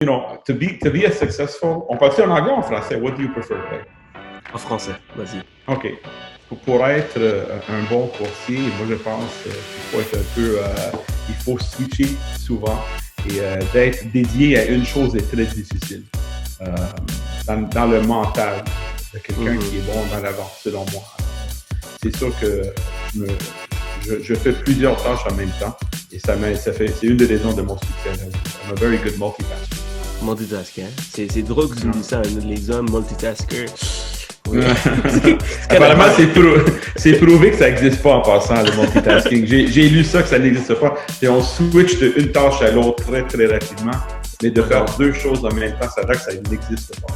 To be a successful, on parle en anglais ou en français? What do you prefer? En français, vas-y. OK. Pour être un bon courtier, moi je pense qu'il faut être un peu, il faut switcher souvent et d'être dédié à une chose est très difficile. Euh, dans le mental de quelqu'un qui est bon dans la vente, selon moi. C'est sûr que je fais plusieurs tâches en même temps et c'est une des raisons de mon succès. I'm a very good multitasker. Multitasker. C'est drôle que tu me dis ça, les hommes multitaskers. Oui. Apparemment, c'est prouvé que ça n'existe pas en passant, le multitasking. J'ai lu ça, que ça n'existe pas. Et on switch d'une tâche à l'autre très, très rapidement. Mais de faire deux choses en même temps, ça veut dire que ça n'existe pas.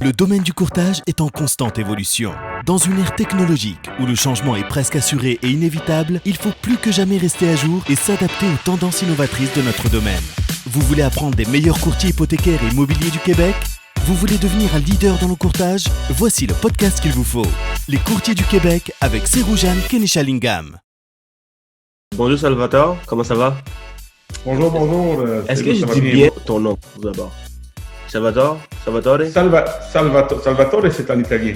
Le domaine du courtage est en constante évolution. Dans une ère technologique où le changement est presque assuré et inévitable, il faut plus que jamais rester à jour et s'adapter aux tendances innovatrices de notre domaine. Vous voulez apprendre des meilleurs courtiers hypothécaires et immobiliers du Québec ? Vous voulez devenir un leader dans le courtage ? Voici le podcast qu'il vous faut. Les courtiers du Québec avec Seroujane Kenishalingam. Bonjour Salvatore, comment ça va? Bonjour. Est-ce que je dis bien ton nom tout d'abord? Salvatore? Salvatore, c'est en italien.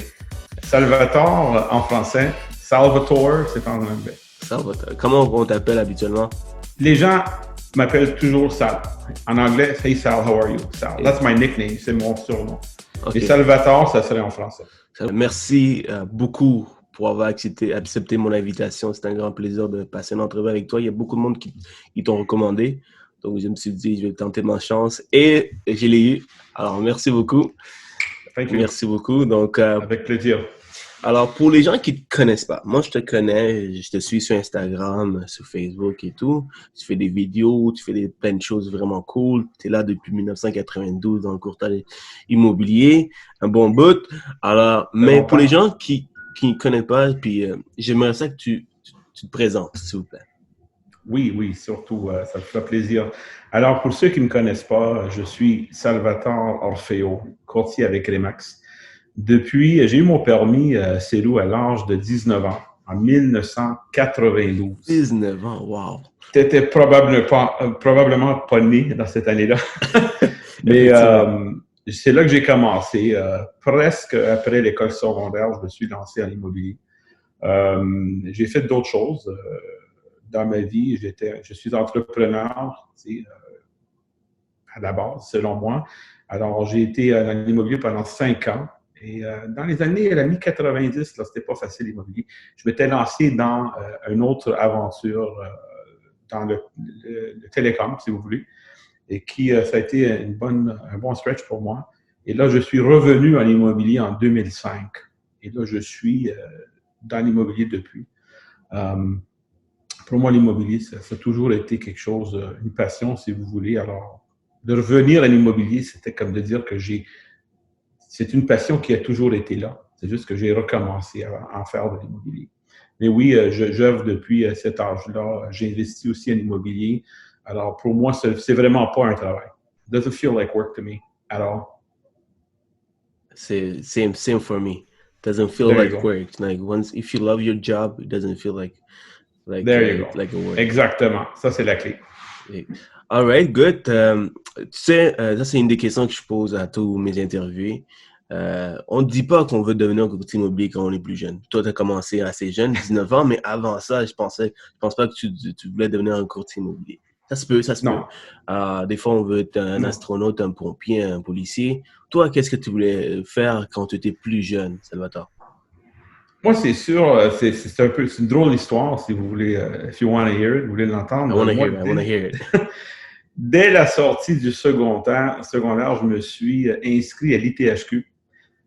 Salvatore en français. Salvatore, c'est en anglais. Salvatore. Comment on t'appelle habituellement? Les gens m'appellent toujours Sal. En anglais, hey Sal, how are you? Sal. That's my nickname, c'est mon surnom. Okay. Et Salvatore, ça serait en français. Merci beaucoup pour avoir accepté mon invitation. C'est un grand plaisir de passer une entrevue avec toi. Il y a beaucoup de monde qui t'ont recommandé. Donc, je me suis dit, je vais tenter ma chance. Et je l'ai eu. Alors, merci beaucoup. Merci beaucoup. Donc, avec plaisir. Alors, pour les gens qui ne te connaissent pas, moi, je te connais, je te suis sur Instagram, sur Facebook et tout. Tu fais des vidéos, tu fais plein de choses vraiment cool. Tu es là depuis 1992 dans le courtage immobilier, un bon bout. Alors, mais pour les gens qui ne connaissent pas, puis j'aimerais ça que tu te présentes, s'il vous plaît. Oui, surtout, ça me fait plaisir. Alors, pour ceux qui ne me connaissent pas, je suis Salvatore Orfeo, courtier avec Remax. J'ai eu mon permis Célou à l'âge de 19 ans, en 1992. 19 ans, wow! Tu n'étais probablement pas né dans cette année-là. Mais c'est là que j'ai commencé. Presque après l'école secondaire, je me suis lancé en immobilier. J'ai fait d'autres choses. Dans ma vie, je suis entrepreneur à la base, selon moi. Alors, j'ai été dans l'immobilier pendant 5 ans. Et dans les années, à la mi-90, là, c'était pas facile l'immobilier. Je m'étais lancé dans une autre aventure, dans le télécom, si vous voulez, et ça a été un bon stretch pour moi. Et là, je suis revenu en immobilier en 2005. Et là, je suis dans l'immobilier depuis. Pour moi, l'immobilier, ça a toujours été quelque chose, une passion, si vous voulez. Alors, de revenir à l'immobilier, c'était comme de dire que c'est une passion qui a toujours été là. C'est juste que j'ai recommencé à en faire de l'immobilier. Mais oui, j'œuvre depuis cet âge-là. J'ai investi aussi en immobilier. Alors, pour moi, c'est vraiment pas un travail. It doesn't feel like work to me at all. C'est same for me. It doesn't feel like work. Like if you love your job, it doesn't feel like a work. Exactement. Ça, c'est la clé. All right, good. Tu sais, ça, c'est une des questions que je pose à tous mes interviewés. On ne dit pas qu'on veut devenir un courtier immobilier quand on est plus jeune. Toi, tu as commencé assez jeune, 19 ans, mais avant ça, je pense pas que tu voulais devenir un courtier immobilier. Ça se peut. Des fois, on veut être un astronaute, un pompier, un policier. Toi, qu'est-ce que tu voulais faire quand tu étais plus jeune, Salvatore? Moi, c'est sûr, c'est une drôle d'histoire, si vous voulez, if you want to hear it, vous voulez l'entendre. I want to hear it. Dès la sortie du secondaire, je me suis inscrit à l'ITHQ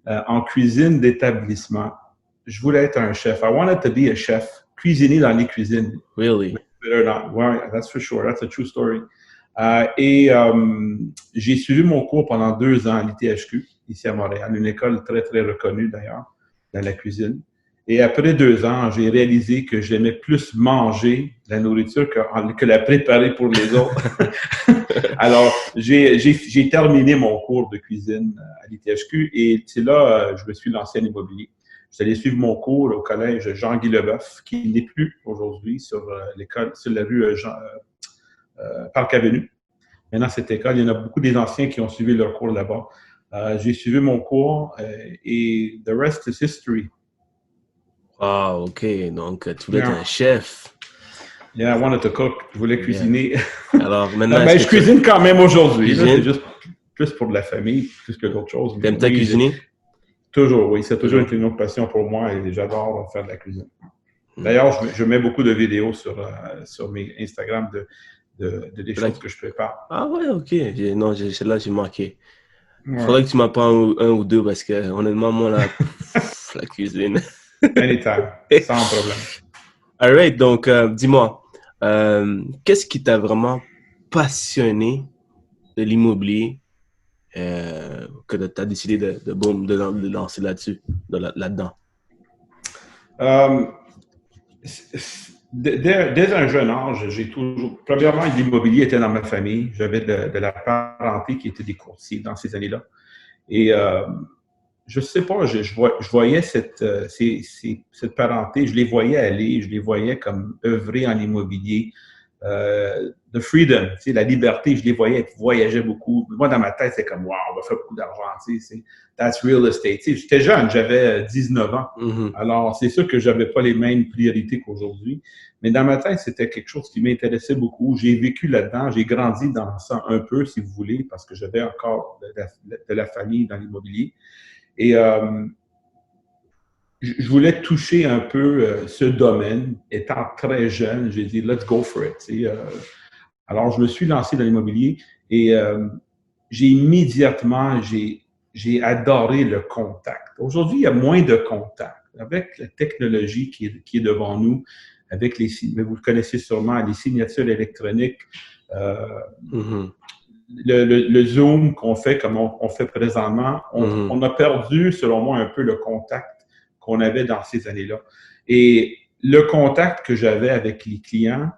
en cuisine d'établissement. Je voulais être un chef. I wanted to be a chef, cuisinier dans les cuisines. Really? Well, that's for sure. That's a true story. J'ai suivi mon cours pendant 2 ans à l'ITHQ, ici à Montréal, une école très, très reconnue d'ailleurs, dans la cuisine. Et après 2 ans, j'ai réalisé que j'aimais plus manger la nourriture que la préparer pour les autres. Alors, j'ai terminé mon cours de cuisine à l'ITHQ et c'est là je me suis lancé en immobilier. Je suis allé suivre mon cours au collège Jean-Guy Leboeuf, qui n'est plus aujourd'hui sur l'école, sur la rue Parc Avenue. maintenant cette école. Il y en a beaucoup des anciens qui ont suivi leur cours là-bas. J'ai suivi mon cours et the rest is history. Wow, OK. Donc, tu voulais être un chef. Yeah, I wanted to cook. Je voulais cuisiner. Alors, maintenant, je cuisine quand même aujourd'hui. C'est juste plus pour de la famille, plus que d'autres choses. T'aimes ta cuisiner? Toujours, oui. C'est toujours été une autre passion pour moi et j'adore faire de la cuisine. D'ailleurs, je mets beaucoup de vidéos sur mes Instagram des choses que je prépare. Ah ouais, OK. Non, celle-là, j'ai manqué. Il faudrait que tu m'apprends un ou deux parce que, honnêtement, moi, la cuisine. Anytime, sans problème. All right, donc, dis-moi, qu'est-ce qui t'a vraiment passionné de l'immobilier que tu as décidé de lancer là-dessus, là-dedans? Dès un jeune âge, j'ai toujours... Premièrement, l'immobilier était dans ma famille. J'avais de la parenté qui était des courtiers dans ces années-là. Et je sais pas, je voyais cette parenté, je les voyais aller, je les voyais comme œuvrer en immobilier. The freedom, tu sais, la liberté, je les voyais voyager beaucoup. Moi, dans ma tête, c'est comme, wow, on va faire beaucoup d'argent, tu sais, that's real estate. Tu sais, j'étais jeune, j'avais 19 ans. Mm-hmm. Alors, c'est sûr que j'avais pas les mêmes priorités qu'aujourd'hui. Mais dans ma tête, c'était quelque chose qui m'intéressait beaucoup. J'ai vécu là-dedans, j'ai grandi dans ça un peu, si vous voulez, parce que j'avais encore de la famille dans l'immobilier. Et je voulais toucher un peu ce domaine. Étant très jeune, j'ai dit, let's go for it. Tu sais, alors, je me suis lancé dans l'immobilier et j'ai adoré le contact. Aujourd'hui, il y a moins de contact. Avec la technologie qui est devant nous, avec vous le connaissez sûrement, les signatures électroniques, le Zoom qu'on fait comme on fait présentement, on a perdu, selon moi, un peu le contact qu'on avait dans ces années-là. Et le contact que j'avais avec les clients,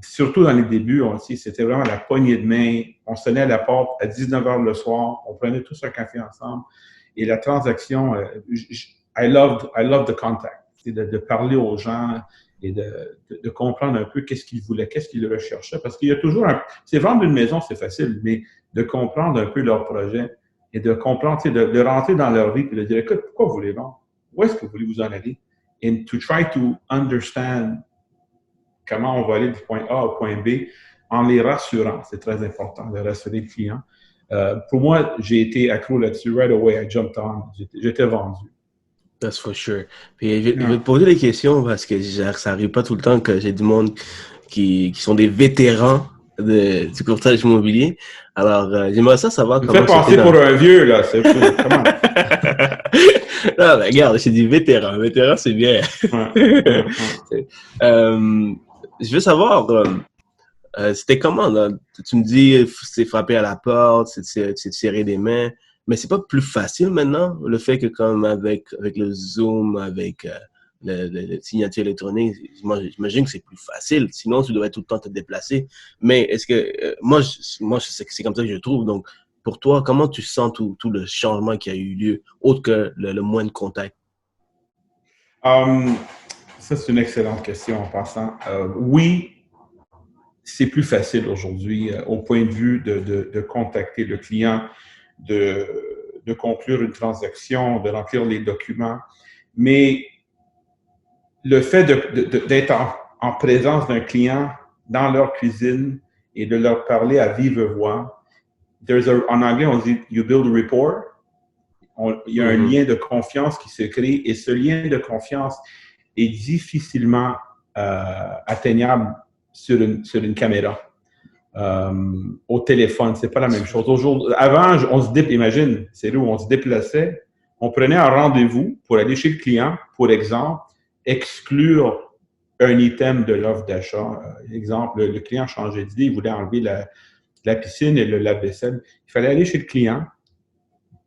surtout dans les débuts, c'était vraiment la poignée de main. On sonnait à la porte à 19h le soir, on prenait tous un café ensemble. Et la transaction, I love the contact, de parler aux gens et de comprendre un peu qu'est-ce qu'ils voulaient, qu'est-ce qu'ils recherchaient. Parce qu'il y a toujours c'est vendre une maison, c'est facile, mais de comprendre un peu leur projet et de comprendre, de rentrer dans leur vie et de dire, écoute, pourquoi vous voulez vendre? Où est-ce que vous voulez vous en aller? And to try to understand comment on va aller du point A au point B en les rassurant. C'est très important de rassurer le client. Pour moi, j'ai été accro là-dessus. Right away, I jumped on. J'étais vendu. That's for sure. Puis, je vais te poser des questions parce que ça n'arrive pas tout le temps que j'ai du monde qui sont des vétérans du courtage immobilier. Alors, j'aimerais savoir comment c'était. Tu fais passer pour un vieux, là. C'est comment? Non, mais regarde, c'est des vétérans. Vétérans, c'est bien. Je veux savoir, c'était comment, là? Tu me dis, c'est frapper à la porte, c'est serrer des mains, mais c'est pas plus facile maintenant, le fait que comme avec le Zoom, avec le signature électronique, j'imagine que c'est plus facile, sinon tu devrais tout le temps te déplacer. Mais est-ce que, moi, c'est comme ça que je trouve, donc pour toi, comment tu sens tout le changement qui a eu lieu, autre que le moins de contact? Ça, c'est une excellente question en passant. Oui, c'est plus facile aujourd'hui au point de vue de contacter le client, de conclure une transaction, de remplir les documents. Mais le fait d'être en présence d'un client dans leur cuisine et de leur parler à vive voix, en anglais, on dit « you build a rapport ». Il y a un lien de confiance qui se crée et ce lien de confiance est difficilement atteignable sur une caméra. Au téléphone, c'est pas la même chose. Avant, imagine, c'est là où on se déplaçait, on prenait un rendez-vous pour aller chez le client, pour exemple, exclure un item de l'offre d'achat. Exemple, le client changeait d'idée, il voulait enlever la piscine et le lave-vaisselle. Il fallait aller chez le client,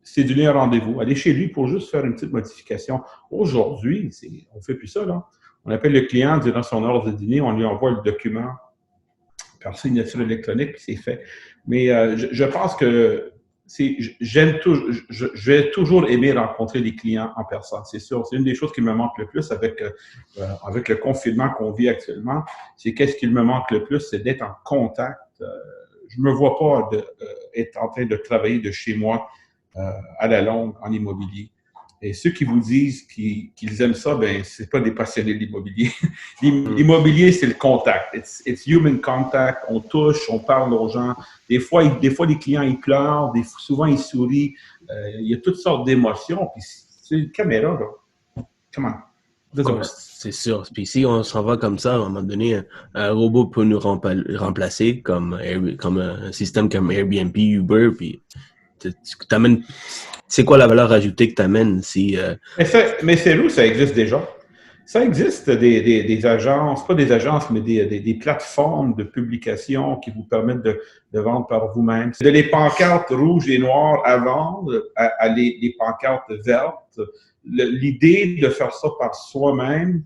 céduler un rendez-vous, aller chez lui pour juste faire une petite modification. Aujourd'hui, on ne fait plus ça, là. On appelle le client durant son heure de dîner, on lui envoie le document par signature électronique, puis c'est fait. Mais je pense que je vais toujours aimer rencontrer les clients en personne, c'est sûr. C'est une des choses qui me manque le plus avec le confinement qu'on vit actuellement. C'est qu'est-ce qui me manque le plus, c'est d'être en contact. je me vois pas être en train de travailler de chez moi à la longue en immobilier. Et ceux qui vous disent qu'ils aiment ça, ben c'est pas des passionnés de l'immobilier. L'immobilier, c'est le contact. It's human contact. On touche, on parle aux gens. Des fois, les clients, ils pleurent. Souvent, ils sourient. Il y a toutes sortes d'émotions. Puis c'est une caméra, là. Comment? C'est sûr. Puis si on s'en va comme ça, à un moment donné, un robot peut nous remplacer comme un système comme Airbnb, Uber, puis t'amènes. C'est quoi la valeur ajoutée que t'amènes si... Mais c'est où ça existe déjà? Ça existe des agences, pas des agences, mais des plateformes de publication qui vous permettent de vendre par vous-même. De les pancartes rouges et noires à vendre à les pancartes vertes. L'idée de faire ça par soi-même,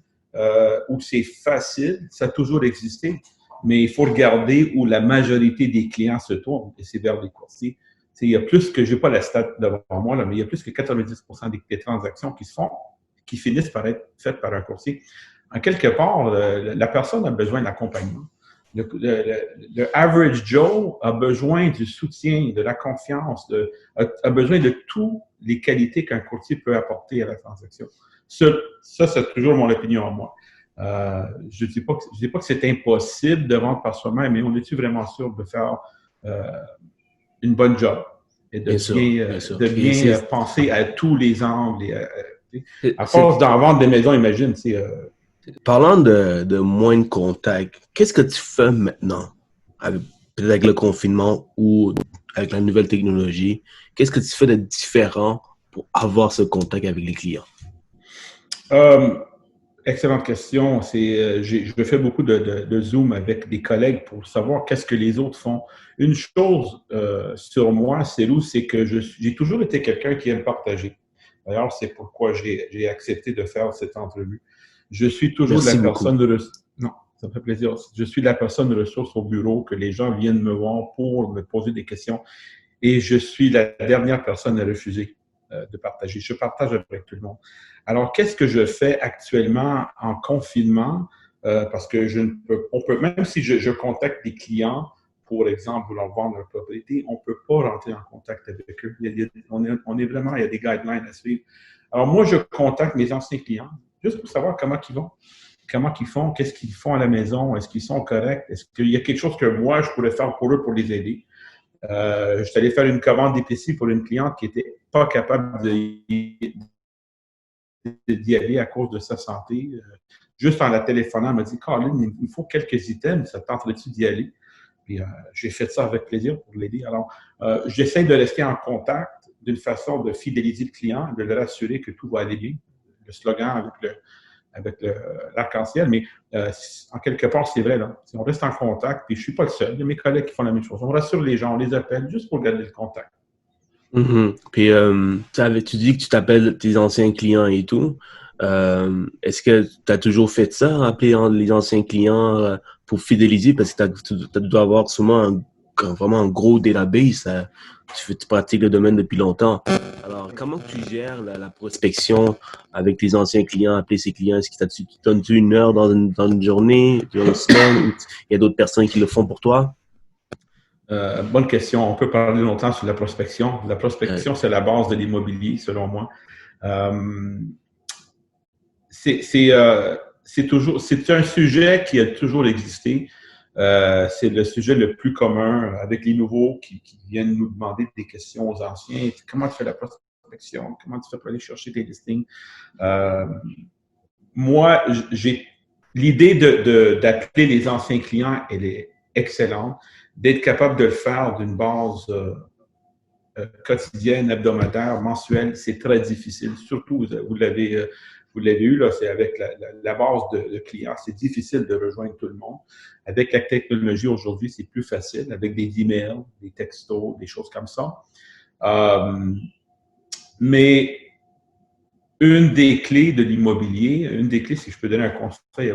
où c'est facile, ça a toujours existé. Mais il faut regarder où la majorité des clients se tournent, et c'est vers les courtiers. Il y a plus que, je n'ai pas la stat devant moi, là, mais il y a plus que 90% des transactions qui se font, qui finissent par être faites par un courtier. En quelque part, la personne a besoin d'accompagnement. Le average Joe a besoin du soutien, de la confiance, a besoin de toutes les qualités qu'un courtier peut apporter à la transaction. Ça c'est toujours mon opinion à moi. Je ne dis pas que c'est impossible de vendre par soi-même, mais on est-tu vraiment sûr de faire une bonne job et de bien penser à tous les angles. À force d'en vendre des maisons, imagine. Parlant de moins de contact, qu'est-ce que tu fais maintenant, peut-être avec le confinement ou avec la nouvelle technologie? Qu'est-ce que tu fais de différent pour avoir ce contact avec les clients? Excellente question. Je fais beaucoup de Zoom avec des collègues pour savoir qu'est-ce que les autres font. Une chose sur moi, c'est que j'ai toujours été quelqu'un qui aime partager. D'ailleurs, c'est pourquoi j'ai accepté de faire cette entrevue. Je suis toujours la personne de ressources. Non, ça me fait plaisir. Je suis la personne de ressources au bureau, que les gens viennent me voir pour me poser des questions. Et je suis la dernière personne à refuser de partager. Je partage avec tout le monde. Alors, qu'est-ce que je fais actuellement en confinement? Parce que même si je contacte des clients, pour exemple, vouloir vendre leur propriété, on ne peut pas rentrer en contact avec eux. Il y a des guidelines à suivre. Alors, moi, je contacte mes anciens clients juste pour savoir comment ils font, qu'est-ce qu'ils font à la maison, est-ce qu'ils sont corrects, est-ce qu'il y a quelque chose que moi, je pourrais faire pour eux pour les aider. Je suis allé faire une commande d'épicerie pour une cliente qui n'était pas capable d'y aller à cause de sa santé. Juste en la téléphonant, elle m'a dit « Colin, il me faut quelques items, ça te tenterait-tu d'y aller? » Puis j'ai fait ça avec plaisir pour l'aider. Alors, j'essaie de rester en contact d'une façon de fidéliser le client, de le rassurer que tout va aller bien. Le slogan avec l'arc-en-ciel, mais en quelque part, c'est vrai. Là. Si on reste en contact, puis je ne suis pas le seul, il y a mes collègues qui font la même chose. On rassure les gens, on les appelle juste pour garder le contact. Mm-hmm. Puis, tu dis que tu t'appelles tes anciens clients et tout. Est-ce que tu as toujours fait ça, appeler les anciens clients pour fidéliser? Parce que tu dois avoir sûrement vraiment un gros database. Tu pratiques le domaine depuis longtemps. Alors, comment tu gères la prospection avec tes anciens clients, appeler ces clients? Est-ce que tu donnes une heure dans une journée, dans une semaine, ou il y a d'autres personnes qui le font pour toi? Bonne question. On peut parler longtemps sur la prospection. La prospection, c'est la base de l'immobilier, selon moi. C'est un sujet qui a toujours existé. C'est le sujet le plus commun avec les nouveaux qui viennent nous demander des questions aux anciens. Comment tu fais la prospection? Comment tu fais pour aller chercher tes listings? Moi, l'idée d'appeler les anciens clients, elle est excellente. D'être capable de le faire d'une base quotidienne, hebdomadaire, mensuelle, c'est très difficile. Surtout, vous l'avez eu, là, c'est avec la base de clients. C'est difficile de rejoindre tout le monde. Avec la technologie aujourd'hui, c'est plus facile, avec des emails, des textos, des choses comme ça. Mais une des clés de l'immobilier, si je peux donner un conseil à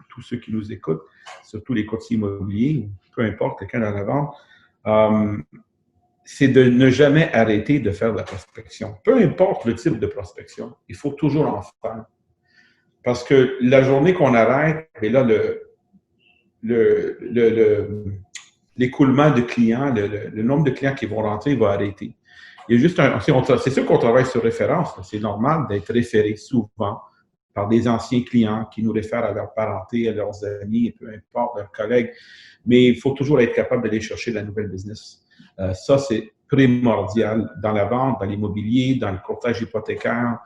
tous ceux qui nous écoutent, surtout les courtiers immobiliers, peu importe, quelqu'un dans la vente, c'est de ne jamais arrêter de faire de la prospection. Peu importe le type de prospection, il faut toujours en faire. Parce que la journée qu'on arrête, et là, l'écoulement de clients, le nombre de clients qui vont rentrer va arrêter. Il y a juste c'est sûr qu'on travaille sur référence. C'est normal d'être référé souvent par des anciens clients qui nous réfèrent à leur parenté, à leurs amis, peu importe, leurs collègues. Mais il faut toujours être capable d'aller chercher de la nouvelle business. Ça, c'est primordial dans la vente, dans l'immobilier, dans le courtage hypothécaire.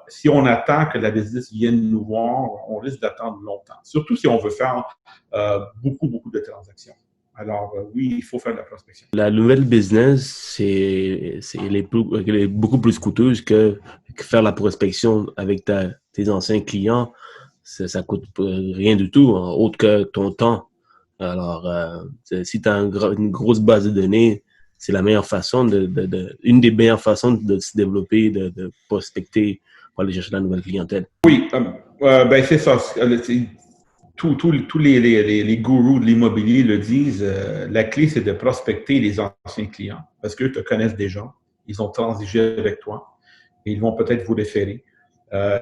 Si on attend que la business vienne nous voir, on risque d'attendre longtemps. Surtout si on veut faire beaucoup de transactions. Alors, oui, il faut faire de la prospection. La nouvelle business, elle est beaucoup plus coûteuse que faire la prospection avec tes anciens clients. Ça coûte rien du tout, hein, autre que ton temps. Alors, si tu as une grosse base de données, c'est la meilleure façon une des meilleures façons de se développer, de prospecter pour aller chercher la nouvelle clientèle. Oui, ben c'est ça. Tous les gourous de l'immobilier le disent, la clé, c'est de prospecter les anciens clients parce qu'eux te connaissent déjà, ils ont transigé avec toi et ils vont peut-être vous référer.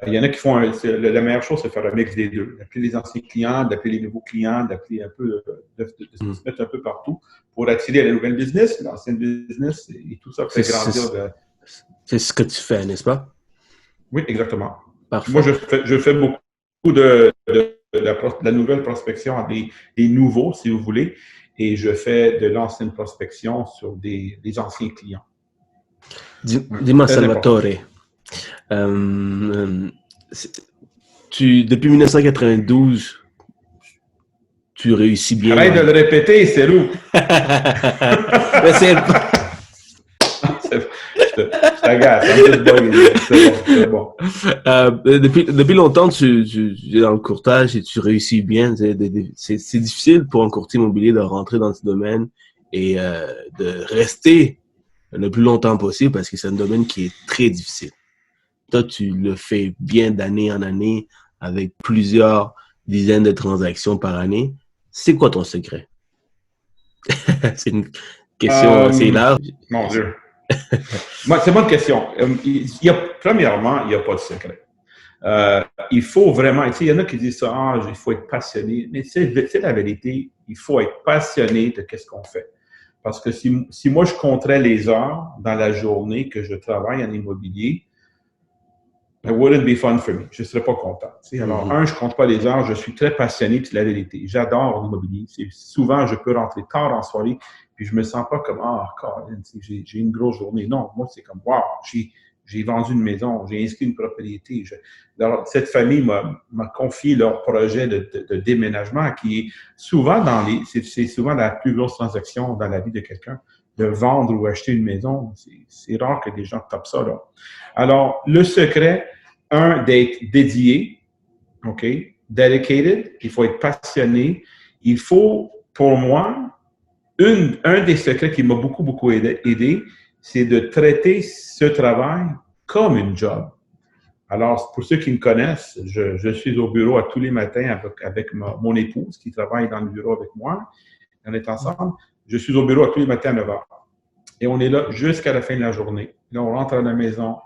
Il y en a qui font la meilleure chose, c'est faire un mix des deux. D'appeler les anciens clients, d'appeler les nouveaux clients, d'appeler un peu, de se mettre un peu partout pour attirer la nouvelle business, l'ancienne business et tout ça fait grandir. C'est ce que tu fais, n'est-ce pas? Oui, exactement. Parfait. Moi, je fais beaucoup de la nouvelle prospection à des nouveaux, si vous voulez, et je fais de l'ancienne prospection sur des anciens clients. Dis-moi, Salvatore, depuis 1992, tu réussis bien. Arrête de le répéter, c'est où? Je t'agace, c'est bon. Depuis longtemps, tu es dans le courtage et tu réussis bien. C'est difficile pour un courtier immobilier de rentrer dans ce domaine et de rester le plus longtemps possible parce que c'est un domaine qui est très difficile. Toi, tu le fais bien d'année en année avec plusieurs dizaines de transactions par année. C'est quoi ton secret? C'est une question assez large. Mon Dieu. C'est une bonne question. Premièrement, il n'y a pas de secret. Il faut vraiment, il y en a qui disent ça, il faut être passionné. Mais c'est la vérité, il faut être passionné de ce qu'on fait. Parce que si moi, je compterais les heures dans la journée que je travaille en immobilier, it wouldn't be fun for me. Je ne serais pas content. Alors, je ne compte pas les heures, je suis très passionné, c'est la vérité. J'adore l'immobilier. Souvent, je peux rentrer tard en soirée, puis je ne me sens pas comme j'ai une grosse journée. Non, moi, c'est comme wow, j'ai vendu une maison, j'ai inscrit une propriété. Cette famille m'a confié leur projet de déménagement qui est souvent c'est souvent la plus grosse transaction dans la vie de quelqu'un, de vendre ou acheter une maison. C'est rare que des gens tapent ça, là. Alors, le secret, d'être dédié, OK, dedicated, il faut être passionné. Il faut, pour moi, un des secrets qui m'a beaucoup aidé, c'est de traiter ce travail comme une job. Alors, pour ceux qui me connaissent, je suis au bureau tous les matins avec mon épouse qui travaille dans le bureau avec moi. On est ensemble. Je suis au bureau tous les matins à 9 h. Et on est là jusqu'à la fin de la journée. Là, on rentre à la maison,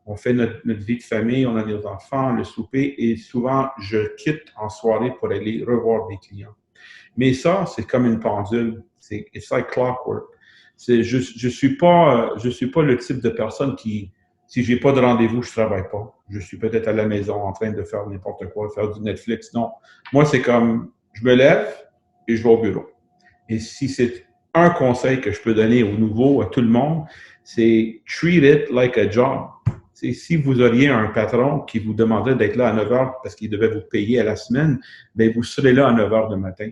on fait notre vie de famille, on a nos enfants, le souper, et souvent, je quitte en soirée pour aller revoir des clients. Mais ça, c'est comme une pendule. It's like clockwork. Je suis pas le type de personne qui, si j'ai pas de rendez-vous, je travaille pas. Je suis peut-être à la maison en train de faire n'importe quoi, faire du Netflix. Non. Moi, c'est comme, je me lève et je vais au bureau. Et si c'est un conseil que je peux donner aux nouveaux, à tout le monde, c'est treat it like a job. Si vous auriez un patron qui vous demandait d'être là à 9 h parce qu'il devait vous payer à la semaine, bien, vous serez là à 9 h le matin.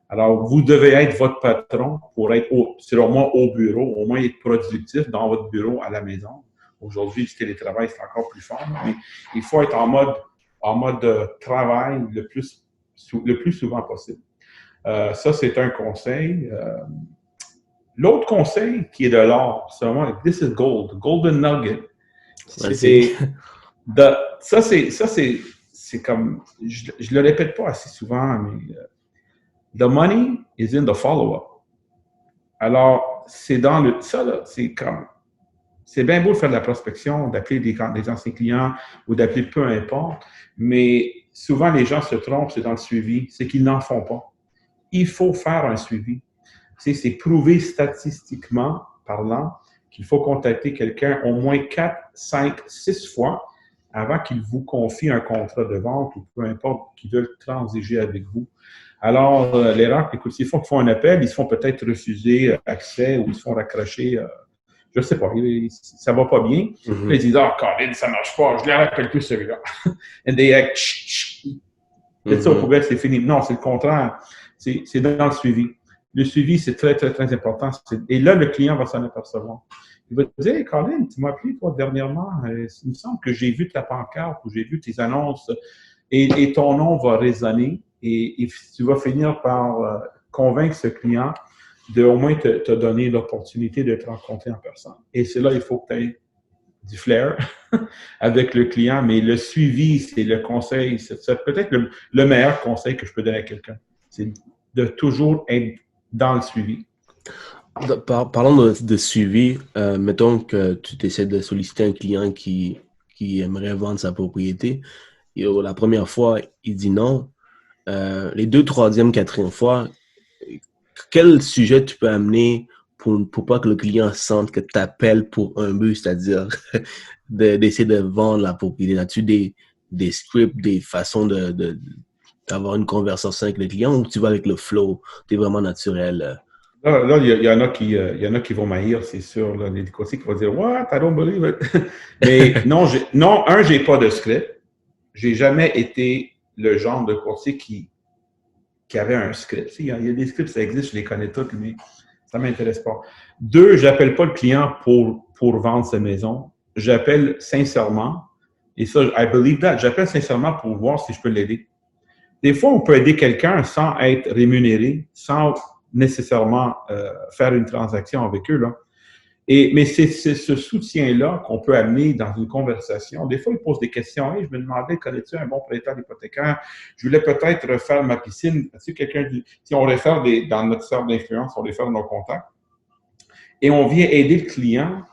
Alors, vous devez être votre patron pour être, selon moi, au bureau, au moins être productif dans votre bureau à la maison. Aujourd'hui, le télétravail, c'est encore plus fort, mais il faut être en mode travail le plus souvent possible. Ça, c'est un conseil. L'autre conseil qui est de l'or, c'est vraiment « this is gold », « golden nugget ». C'est comme, je le répète pas assez souvent, mais the money is in the follow-up. Alors, c'est bien beau de faire de la prospection, d'appeler des anciens clients ou d'appeler peu importe, mais souvent les gens se trompent, c'est dans le suivi, c'est qu'ils n'en font pas. Il faut faire un suivi. c'est prouvé statistiquement parlant qu'il faut contacter quelqu'un au moins 4, 5, 6 fois avant qu'il vous confie un contrat de vente ou peu importe qu'ils veulent transiger avec vous. Alors, l'erreur, écoute, s'ils font un appel, ils se font peut-être refuser accès ou ils se font raccrocher. Je ne sais pas, ça ne va pas bien. Mhm. Puis ils disent, ah, Colin, ça ne marche pas, je ne les rappelle plus celui-là. And they act, c'est ça, au poubelle, c'est fini. Non, c'est le contraire. C'est dans le suivi. Le suivi, c'est très, très, très important. Et là, le client va s'en apercevoir. Il va te dire, hey, Colin, tu m'as appelé, toi, dernièrement. Il me semble que j'ai vu ta pancarte ou j'ai vu tes annonces et ton nom va résonner et tu vas finir par convaincre ce client de au moins te donner l'opportunité de te rencontrer en personne. Et c'est là, il faut que tu aies du flair avec le client, mais le suivi, c'est le conseil, c'est peut-être le meilleur conseil que je peux donner à quelqu'un. C'est de toujours être dans le suivi. Parlons de suivi, mettons que tu essaies de solliciter un client qui aimerait vendre sa propriété. Et la première fois, il dit non. Les 2, 3e, 4e fois, quel sujet tu peux amener pour pas que le client sente que tu appelles pour un but, c'est-à-dire d'essayer de vendre la propriété? As-tu des scripts, des façons d'avoir une conversation avec le client ou tu vas avec le flow? Tu es vraiment naturel? Là, il y en a qui vont m'haïr, c'est sûr. Là, les courtiers qui vont dire « What? I don't believe it! » Mais non, j'ai pas de script. J'ai jamais été le genre de courtier qui avait un script. Il y a des scripts, ça existe, je les connais tous, mais ça m'intéresse pas. 2, j'appelle pas le client pour vendre sa maison. J'appelle sincèrement, et ça, I believe that, j'appelle sincèrement pour voir si je peux l'aider. Des fois, on peut aider quelqu'un sans être rémunéré, sans nécessairement faire une transaction avec eux, là. Mais c'est ce soutien-là qu'on peut amener dans une conversation. Des fois, ils posent des questions. Hey, je me demandais, connais-tu un bon prêteur hypothécaire? Je voulais peut-être refaire ma piscine. As-tu quelqu'un si on réfère dans notre cercle d'influence, on réfère nos contacts. Et on vient aider le client.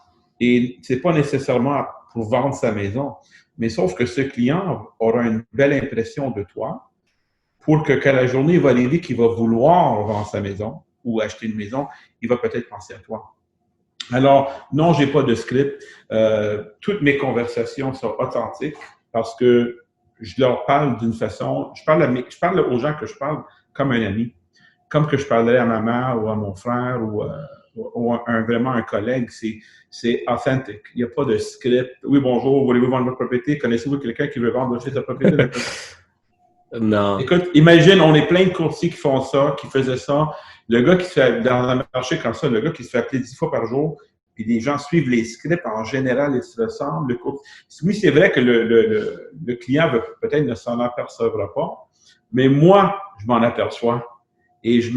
Et c'est pas nécessairement pour vendre sa maison. Mais sauf que ce client aura une belle impression de toi pour que quand la journée va arriver qu'il va vouloir vendre sa maison ou acheter une maison, il va peut-être penser à toi. Alors, non, j'ai pas de script. Toutes mes conversations sont authentiques parce que je leur parle d'une façon... Je parle aux gens que je parle comme un ami, comme que je parlerais à ma mère ou à mon frère ou vraiment un collègue. C'est authentique. Il n'y a pas de script. Oui, bonjour, voulez-vous vendre votre propriété? Connaissez-vous quelqu'un qui veut vendre sa propriété? Non. Écoute, imagine, on est plein de courtiers qui font ça, qui faisaient ça. Le gars qui se fait, dans un marché comme ça, le gars qui se fait appeler 10 fois par jour, puis les gens suivent les scripts, en général, ils se ressemblent. Oui, c'est vrai que le client peut-être ne s'en apercevra pas, mais moi, je m'en aperçois et je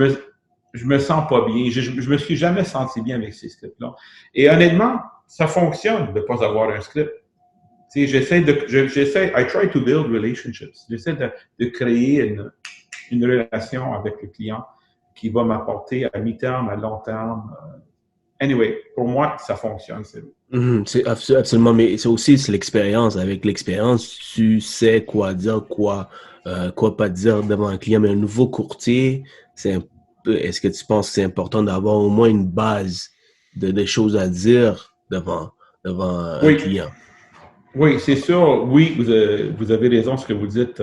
me sens pas bien. Je me suis jamais senti bien avec ces scripts-là. Et honnêtement, ça fonctionne de ne pas avoir un script. Tu sais, I try to build relationships. J'essaie de créer une relation avec le client qui va m'apporter à mi-terme, à long terme. Anyway, pour moi, ça fonctionne. C'est absolument, mais c'est l'expérience. Avec l'expérience, tu sais quoi dire, quoi pas dire devant un client. Mais un nouveau courtier, est-ce que tu penses que c'est important d'avoir au moins une base de choses à dire devant un client? Oui, c'est sûr. Oui, vous avez raison ce que vous dites.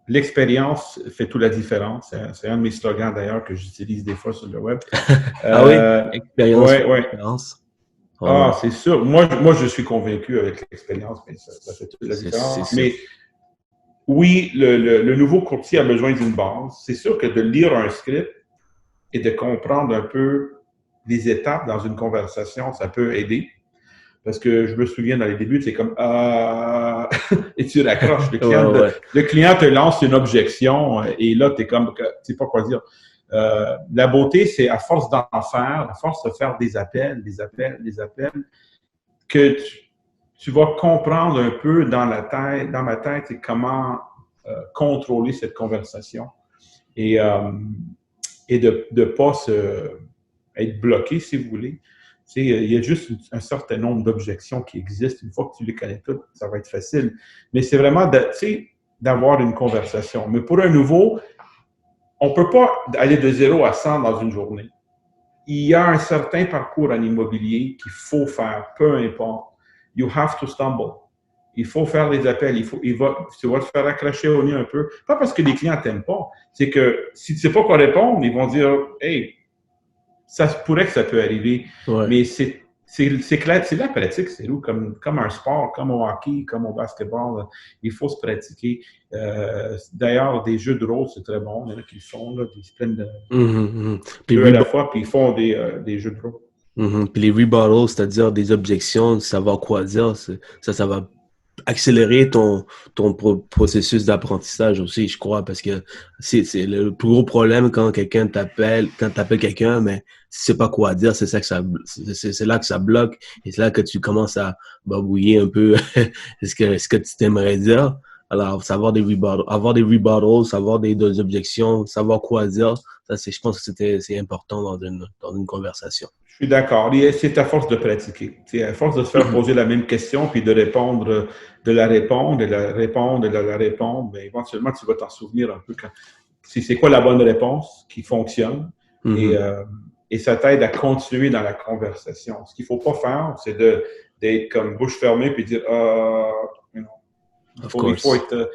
L'expérience fait toute la différence. C'est un de mes slogans d'ailleurs que j'utilise des fois sur le web. Ah oui? Expérience. Ouais. Expérience. Oh. Ah, c'est sûr. Moi, je suis convaincu avec l'expérience, mais ça fait toute la différence. Mais oui, le nouveau courtier a besoin d'une base. C'est sûr que de lire un script et de comprendre un peu les étapes dans une conversation, ça peut aider. Parce que je me souviens, dans les débuts, c'est comme et tu raccroches. Le client te lance une objection et là, tu es comme, tu sais pas quoi dire. La beauté, c'est à force d'en faire, à force de faire des appels, que tu vas comprendre un peu dans ma tête, comment contrôler cette conversation et de ne pas être bloqué, si vous voulez. Il y a juste un certain nombre d'objections qui existent. Une fois que tu les connais toutes, ça va être facile. Mais c'est vraiment d'avoir une conversation. Mais pour un nouveau, on ne peut pas aller de 0 à 100 dans une journée. il y a un certain parcours en immobilier qu'il faut faire, peu importe. You have to stumble. Il faut faire des appels. Tu vas te faire accrocher au nez un peu. Pas parce que les clients t'aiment pas. C'est que si tu sais pas quoi répondre, ils vont dire, hey, ça se pourrait que ça peut arriver. Ouais. Mais c'est de la pratique, c'est comme un sport, comme au hockey, comme au basketball. Il faut se pratiquer. D'ailleurs, des jeux de rôle, c'est très bon. Il y en a qui le font, là, ils se prennent deux à la fois, puis ils font des jeux de rôle. Puis les rebuttals, c'est-à-dire des objections, savoir quoi dire, ça va accélérer ton processus d'apprentissage aussi, je crois, parce que c'est le plus gros problème quand t'appelles quelqu'un, mais si tu sais pas quoi dire, c'est là que ça bloque, et c'est là que tu commences à babouiller un peu ce que tu t'aimerais dire. Alors, avoir des rebuttals, savoir des objections, savoir quoi dire, je pense que c'est important dans une conversation. Je suis d'accord. C'est à force de pratiquer. C'est à force de se faire poser la même question puis de répondre, de la répondre, de la répondre, de la répondre, mais éventuellement, tu vas t'en souvenir un peu c'est quoi la bonne réponse qui fonctionne. Et ça t'aide à continuer dans la conversation. Ce qu'il ne faut pas faire, c'est d'être comme bouche fermée puis dire il faut être.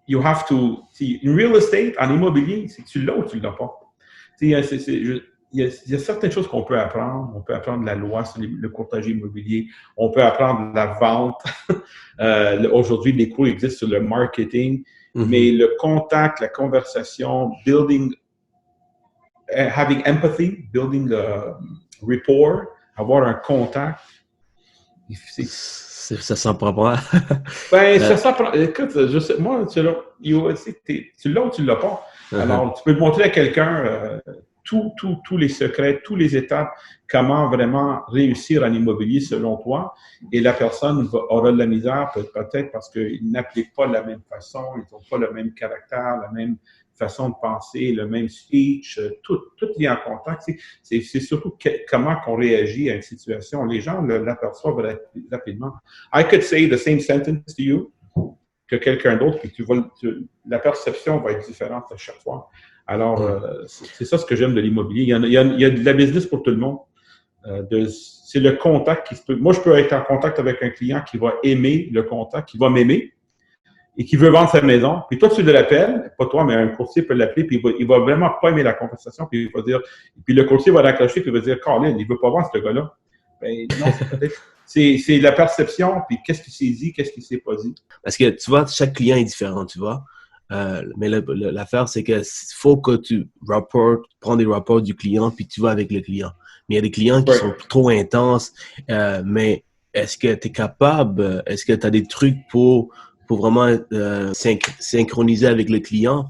You have to. In real estate, en immobilier, c'est que tu l'as ou tu ne l'as pas. Il y a certaines choses qu'on peut apprendre. On peut apprendre la loi sur le courtage immobilier. On peut apprendre la vente. Aujourd'hui, des cours existent sur le marketing. Mais le contact, la conversation, having empathy, building rapport, avoir un contact. Ça s'en prend pas. Ça s'en prend. Écoute, je sais, moi, tu l'as ou tu l'as pas. Alors, tu peux montrer à quelqu'un tous les secrets, toutes les étapes, comment vraiment réussir en immobilier selon toi. Et la personne aura de la misère peut-être parce qu'ils n'appliquent pas de la même façon, ils n'ont pas le même caractère, la même façon de penser, le même speech, tout vient en contact. C'est surtout comment on réagit à une situation. Les gens l'aperçoivent rapidement. I could say the same sentence to you que quelqu'un d'autre, puis la perception va être différente à chaque fois. Alors, c'est ça ce que j'aime de l'immobilier. Il y a de la business pour tout le monde. C'est le contact qui se peut. Moi, je peux être en contact avec un client qui va aimer le contact, qui va m'aimer et qui veut vendre sa maison. Puis toi, tu l'appelles, pas toi, mais un courtier peut l'appeler, puis il va vraiment pas aimer la conversation, puis il va dire, puis le courtier va raccrocher, puis il va dire, Colin, il veut pas voir ce gars-là. Ben non, c'est la perception, puis qu'est-ce qui s'est dit, qu'est-ce qui s'est pas dit. Parce que tu vois, chaque client est différent, tu vois. Mais l'affaire, c'est que faut que tu prends des rapports du client, puis tu vas avec le client. Mais il y a des clients qui sont trop intenses, mais est-ce que tu es capable, est-ce que tu as des trucs pour vraiment synchroniser avec le client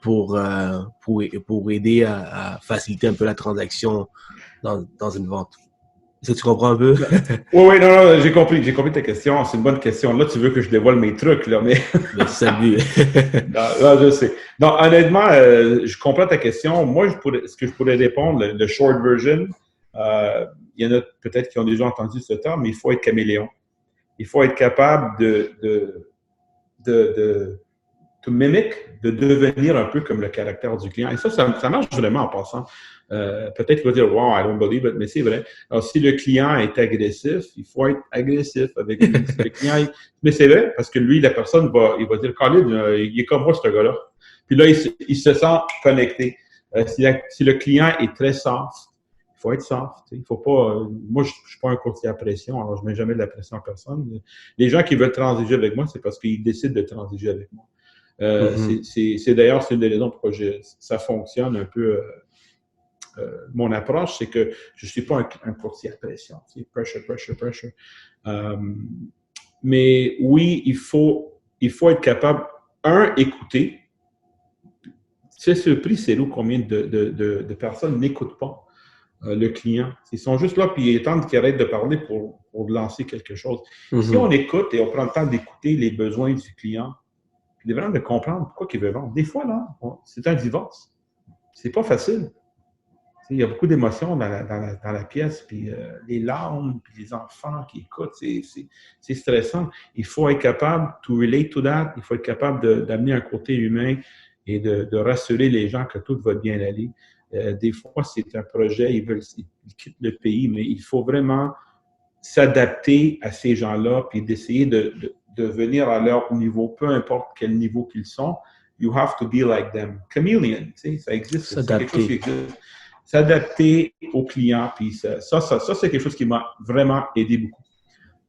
pour aider à faciliter un peu la transaction dans une vente? Est-ce que tu comprends un peu? Oui, non, j'ai compris ta question. C'est une bonne question. Là, tu veux que je dévoile mes trucs, là, mais... Salut! non, je sais. Non, honnêtement, je comprends ta question. Moi, ce que je pourrais répondre, le short version, il y en a peut-être qui ont déjà entendu ce terme, mais il faut être caméléon. Il faut être capable de mimic, de devenir un peu comme le caractère du client. Et ça marche vraiment en passant. Peut-être qu'il va dire « Wow, I don't believe it », mais c'est vrai. Alors, si le client est agressif, il faut être agressif avec lui. Si le client mais c'est vrai, parce que lui, la personne il va dire « Colin, il est comme moi, ce gars-là ». Puis là, il se sent connecté. Si le client est très soft, il faut être soft. Il faut pas... moi, je ne suis pas un courtier à pression, alors je ne mets jamais de la pression à personne. Les gens qui veulent transiger avec moi, c'est parce qu'ils décident de transiger avec moi. C'est d'ailleurs, c'est une des raisons pourquoi ça fonctionne un peu... mon approche, c'est que je ne suis pas un courtier à pression. Pressure. Mais oui, il faut être capable, écouter. Tu sais, surpris, c'est où combien de personnes n'écoutent pas le client. Ils sont juste là, puis ils attendent qu'il arrête de parler pour lancer quelque chose. Si on écoute et on prend le temps d'écouter les besoins du client, puis vraiment de comprendre pourquoi il veut vendre. Des fois, là, c'est un divorce. C'est pas facile. Il y a beaucoup d'émotions dans la pièce, puis les larmes, puis les enfants qui écoutent, c'est stressant. Il faut être capable to relate to that, il faut être capable d'amener un côté humain et de rassurer les gens que tout va bien aller. Des fois, c'est un projet, ils quittent le pays, mais il faut vraiment s'adapter à ces gens-là puis d'essayer de venir à leur niveau, peu importe quel niveau qu'ils sont. You have to be like them. Chameleon, tu sais, ça existe. C'est quelque chose qui existe. S'adapter aux clients, puis ça c'est quelque chose qui m'a vraiment aidé beaucoup,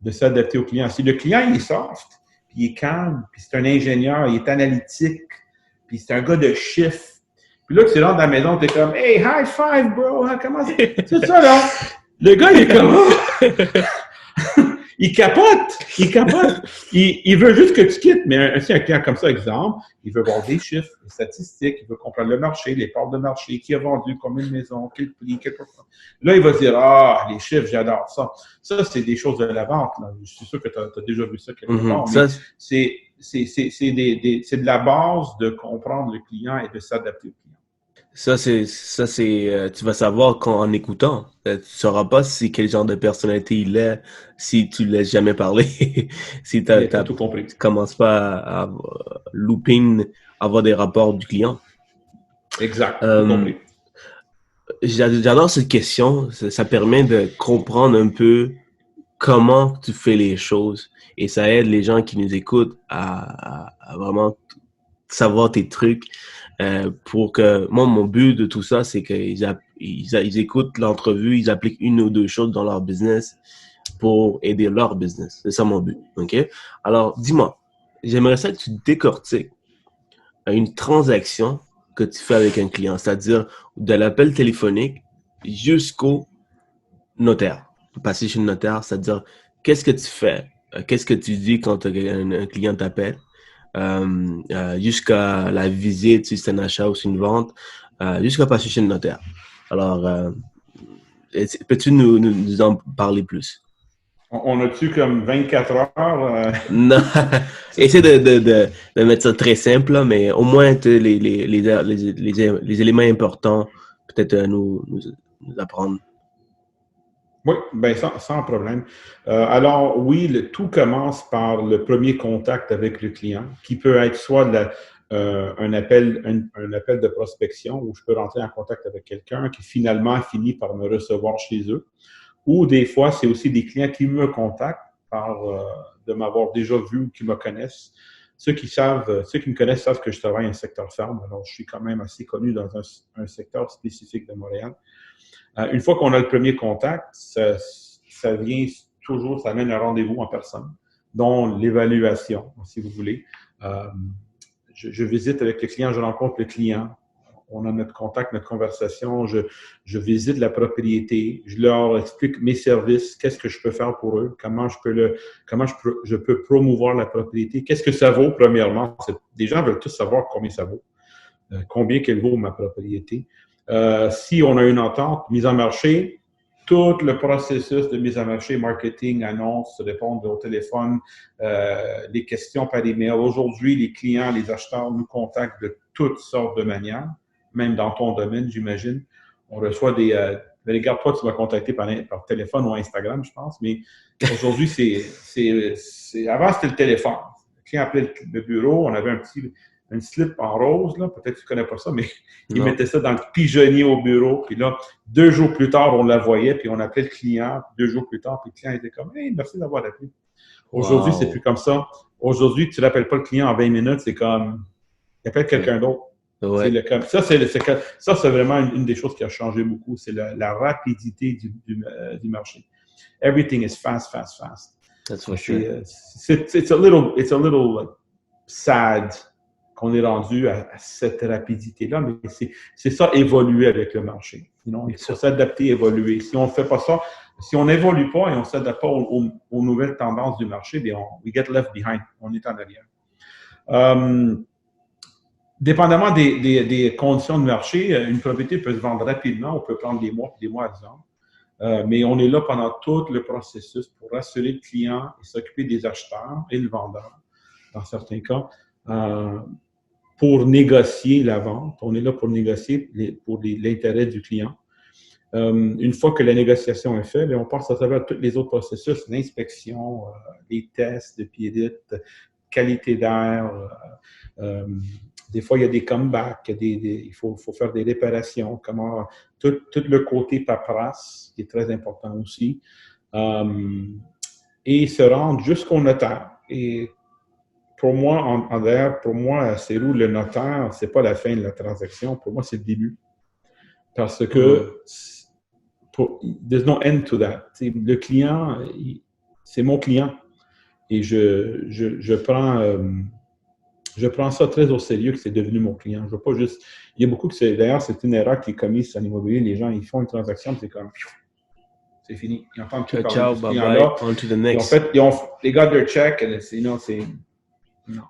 de s'adapter aux clients. Si le client, il est soft, puis il est calme, puis c'est un ingénieur, il est analytique, puis c'est un gars de chiffres, puis là, tu rentres dans la maison, t'es comme « Hey, high five, bro! Comment c'est ça, là? » Le gars, il est comme « Il capote! Il veut juste que tu quittes. » Mais si un client comme ça, exemple, il veut voir des chiffres, des statistiques, il veut comprendre le marché, les parts de marché, qui a vendu, combien de maisons, quel prix, quel pourcent. Là, il va se dire « Ah, les chiffres, j'adore ça. » Ça, c'est des choses de la vente. Là. Je suis sûr que tu as déjà vu ça quelque part. Mais c'est de la base de comprendre le client et de s'adapter au client. Tu vas savoir en écoutant. Tu sauras pas quel genre de personnalité il est si tu ne laisses jamais parler. Si t'as tout compris. Tu commences pas à looping, avoir des rapports du client. Exact, tout compris. J'adore cette question. Ça permet de comprendre un peu comment tu fais les choses et ça aide les gens qui nous écoutent à vraiment savoir tes trucs. Pour que moi, mon but de tout ça, c'est qu'ils écoutent l'entrevue, ils appliquent une ou deux choses dans leur business pour aider leur business. C'est ça mon but. OK? Alors, dis-moi, j'aimerais ça que tu décortiques une transaction que tu fais avec un client, c'est-à-dire de l'appel téléphonique jusqu'au notaire. Passer chez le notaire, c'est-à-dire qu'est-ce que tu fais? Qu'est-ce que tu dis quand un client t'appelle? Jusqu'à la visite, si c'est un achat ou c'est une vente, jusqu'à passer chez le notaire. Alors, peux-tu nous en parler plus? On a-tu comme 24 heures? Non, essaie de mettre ça très simple, là, mais au moins les éléments importants, peut-être nous apprendre. Oui, bien sans problème. Alors oui, tout commence par le premier contact avec le client, qui peut être soit un appel de prospection où je peux rentrer en contact avec quelqu'un qui finalement finit par me recevoir chez eux, ou des fois, c'est aussi des clients qui me contactent de m'avoir déjà vu ou qui me connaissent. Ceux qui me connaissent savent que je travaille dans un secteur ferme, alors je suis quand même assez connu dans un secteur spécifique de Montréal. Une fois qu'on a le premier contact, ça amène un rendez-vous en personne, dont l'évaluation, si vous voulez. Je visite avec le client, je rencontre le client, on a notre contact, notre conversation, je visite la propriété, je leur explique mes services, qu'est-ce que je peux faire pour eux, comment je peux promouvoir la propriété, qu'est-ce que ça vaut premièrement. Les gens veulent tous savoir combien ça vaut, combien qu'elle vaut ma propriété. Si on a une entente, mise en marché, tout le processus de mise en marché, marketing, annonce, répondre au téléphone, les questions par email. Aujourd'hui, les clients, les acheteurs nous contactent de toutes sortes de manières, même dans ton domaine, j'imagine. On reçoit regarde, toi, tu m'as contacté par téléphone ou Instagram, je pense, mais aujourd'hui, avant, c'était le téléphone. Le client appelait le bureau, on avait un slip en rose, là, peut-être que tu ne connais pas ça, mais il mettait ça dans le pigeonnier au bureau. Puis là, 2 jours plus tard, on la voyait, puis on appelait le client. 2 jours plus tard, puis le client était comme « Hey, merci d'avoir appelé. » Aujourd'hui, c'est plus comme ça. Aujourd'hui, tu n'appelles pas le client en 20 minutes, c'est comme « Il appelle quelqu'un d'autre. Ouais. » Ça, c'est vraiment une des choses qui a changé beaucoup. C'est la rapidité du marché. Everything is fast, fast, fast. That's for sure. It's a little sad qu'on est rendu à cette rapidité-là, mais c'est ça, évoluer avec le marché. Sinon, il faut s'adapter, évoluer. Si on ne fait pas ça, si on n'évolue pas et on ne s'adapte pas aux nouvelles tendances du marché, bien, we get left behind. On est en arrière. Dépendamment des conditions de marché, une propriété peut se vendre rapidement, on peut prendre des mois à vendre. Mais on est là pendant tout le processus pour rassurer le client et s'occuper des acheteurs et le vendeur, dans certains cas. Pour négocier la vente. On est là pour négocier pour l'intérêt du client. Une fois que la négociation est faite, on passe à travers tous les autres processus, l'inspection, les tests de piédite, qualité d'air, Des fois, il y a des comebacks, il faut faire des réparations, tout le côté paperasse, qui est très important aussi, et se rendre jusqu'au notaire. Et pour moi, pour moi, c'est où le notaire, c'est pas la fin de la transaction, pour moi, c'est le début. Parce que there's no end to that. T'sais, le client, c'est mon client. Et je prends ça très au sérieux que c'est devenu mon client. Je veux pas juste. Il y a beaucoup d'ailleurs, c'est une erreur qui est commise en immobilier. Les gens, ils font une transaction, c'est comme. C'est fini. Ils entendent plus parler de ce client-là. On to the next. En fait, they got their check, and non.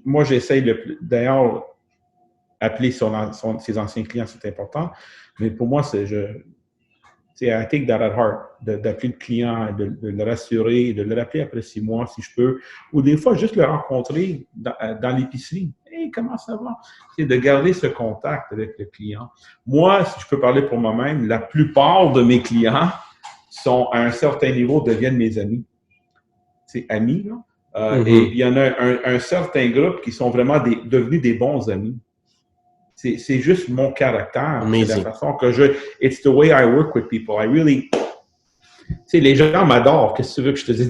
Moi, j'essaye d'ailleurs, appeler ses anciens clients, c'est important. Mais pour moi, I take that at heart, d'appeler le client, de le rassurer, de le rappeler après 6 mois si je peux, ou des fois juste le rencontrer dans l'épicerie. Hey, comment ça va? C'est de garder ce contact avec le client. Moi, si je peux parler pour moi-même, la plupart de mes clients sont à un certain niveau, deviennent mes amis. C'est amis, là. Et il y en a un certain groupe qui sont vraiment devenus des bons amis. C'est juste mon caractère. Amazing. C'est la façon que it's the way I work with people. I really... Tu sais, les gens m'adorent. Qu'est-ce que tu veux que je te dise?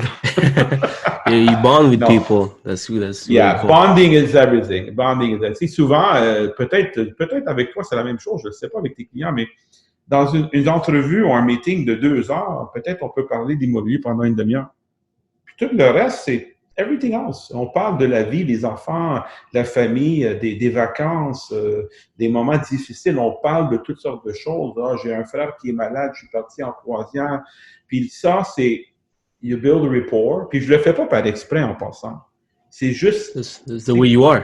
You bond with people. That's yeah, really cool. Bonding is everything. Bonding is everything. Souvent, peut-être avec toi, c'est la même chose. Je ne sais pas avec tes clients, mais dans une entrevue ou un meeting de 2 heures, peut-être on peut parler d'immobilier pendant une demi-heure. Puis tout le reste, c'est everything else. On parle de la vie, des enfants, de la famille, des vacances, des moments difficiles. On parle de toutes sortes de choses. Ah, j'ai un frère qui est malade, je suis parti en croisière. Puis ça, c'est you build a rapport. Puis je le fais pas par exprès en passant. C'est juste... That's the way you are.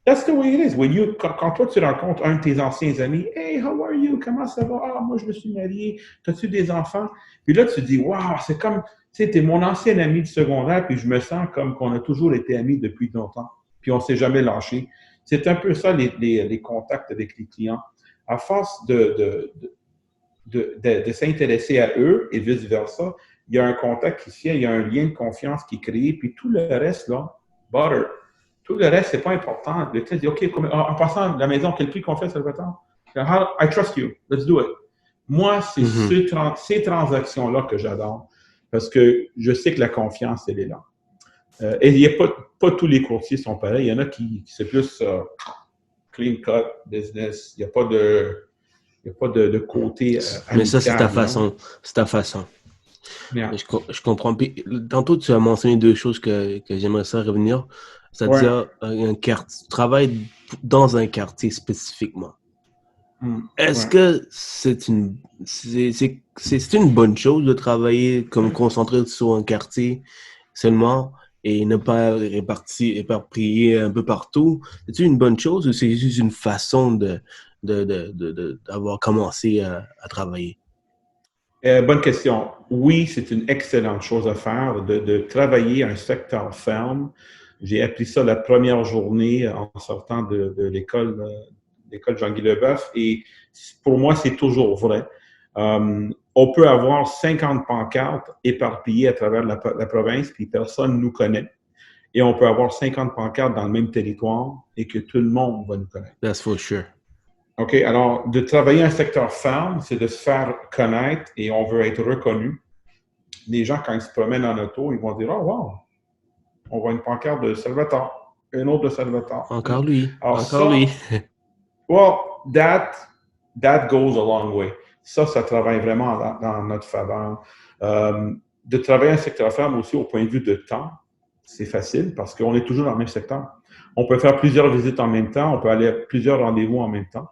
That's the way it is. Quand toi, tu rencontres un de tes anciens amis, « Hey, how are you? Comment ça va? Ah, moi, je me suis marié. T'as-tu des enfants? » Puis là, tu te dis, « Wow, c'est comme... » Tu sais, t'es mon ancien ami du secondaire, puis je me sens comme qu'on a toujours été amis depuis longtemps, puis on s'est jamais lâché. C'est un peu ça, les contacts avec les clients. À force de s'intéresser à eux et vice-versa, il y a un contact qui se fait, il y a un lien de confiance qui est créé, puis tout le reste, là, butter. Tout le reste, c'est pas important. Le client dit, OK, en passant de la maison, quel prix qu'on fait, Salvatore? I trust you. Let's do it. Moi, c'est ces transactions-là que j'adore. Parce que je sais que la confiance, elle est là. Et il n'y a pas tous les courtiers sont pareils. Il y en a qui c'est plus clean cut business. Il n'y a pas de côté Mais ça, c'est ta façon. C'est ta façon. Yeah. Je comprends. Puis, tantôt, tu as mentionné 2 choses que j'aimerais ça revenir. C'est-à-dire, tu travailles dans un quartier spécifiquement. Est-ce que c'est une bonne chose de travailler comme concentré sur un quartier seulement et ne pas éparpiller un peu partout? C'est une bonne chose ou c'est juste une façon d'avoir commencé à travailler? Bonne question. Oui, c'est une excellente chose à faire de travailler un secteur ferme. J'ai appris ça la première journée en sortant de l'école Jean-Guy Leboeuf, et pour moi, c'est toujours vrai. On peut avoir 50 pancartes éparpillées à travers la province, puis personne ne nous connaît. Et on peut avoir 50 pancartes dans le même territoire et que tout le monde va nous connaître. That's for sure. OK, alors, de travailler un secteur ferme, c'est de se faire connaître et on veut être reconnu. Les gens, quand ils se promènent en auto, ils vont dire « Oh, wow! On voit une pancarte de Salvatore, une autre de Salvatore. » Encore lui. Alors, encore lui. Well, that goes a long way. Ça travaille vraiment dans notre faveur. De travailler un secteur ferme aussi au point de vue de temps, c'est facile parce qu'on est toujours dans le même secteur. On peut faire plusieurs visites en même temps, on peut aller à plusieurs rendez-vous en même temps.